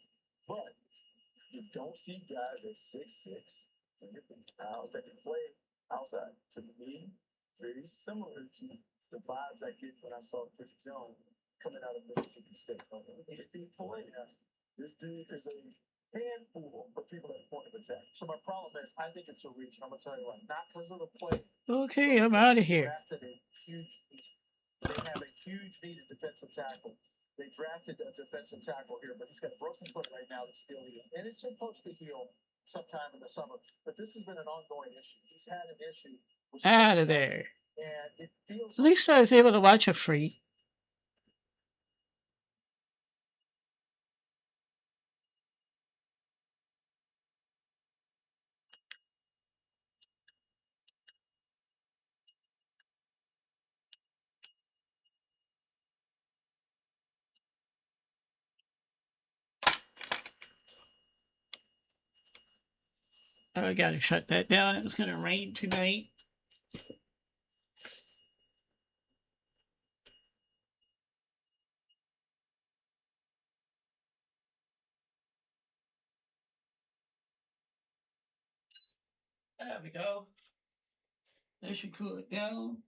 But you don't see guys at 6'6", pounds that can play outside. To me, very similar to the vibes I get when I saw Chris Jones coming out of Mississippi State. If he plays, this dude is a handful for people at the point of attack. So my problem is, I think it's a reach. I'm gonna tell you why. Not because of the play. Okay, I'm out of here. They have a huge need at defensive tackle. They drafted a defensive tackle here, but he's got a broken foot right now that's still healing. And it's supposed to heal sometime in the summer. But this has been an ongoing issue. He's had an issue with Out of there. and it feels At least I was able to watch a free. Oh, I gotta shut that down. It was gonna rain tonight. There we go. That should cool it down.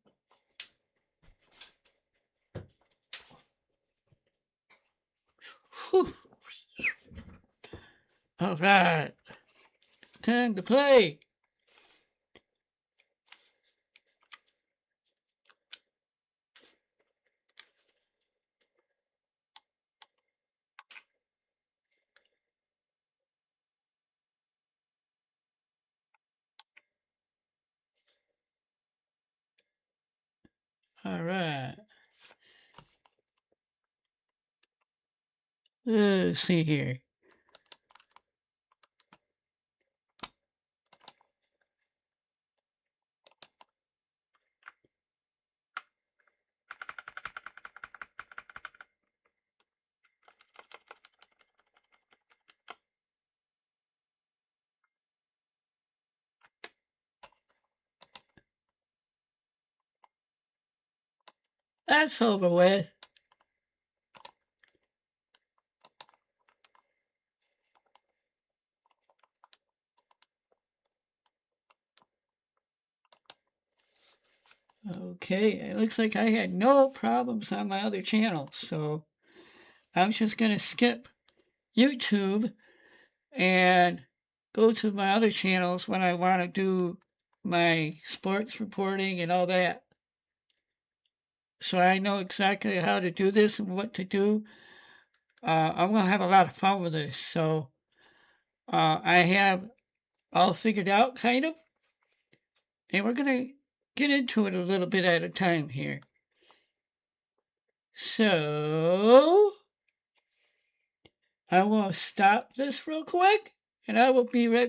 Whew. All right. Time to play. All right. Let's see here. That's over with. Okay. Okay, it looks like I had no problems on my other channel, so I'm just going to skip YouTube and go to my other channels when I want to do my sports reporting and all that. So I know exactly how to do this and what to do. I'm going to have a lot of fun with this. So I have all figured out, kind of. And we're going to get into it a little bit at a time here. So I will stop this real quick, and I will be right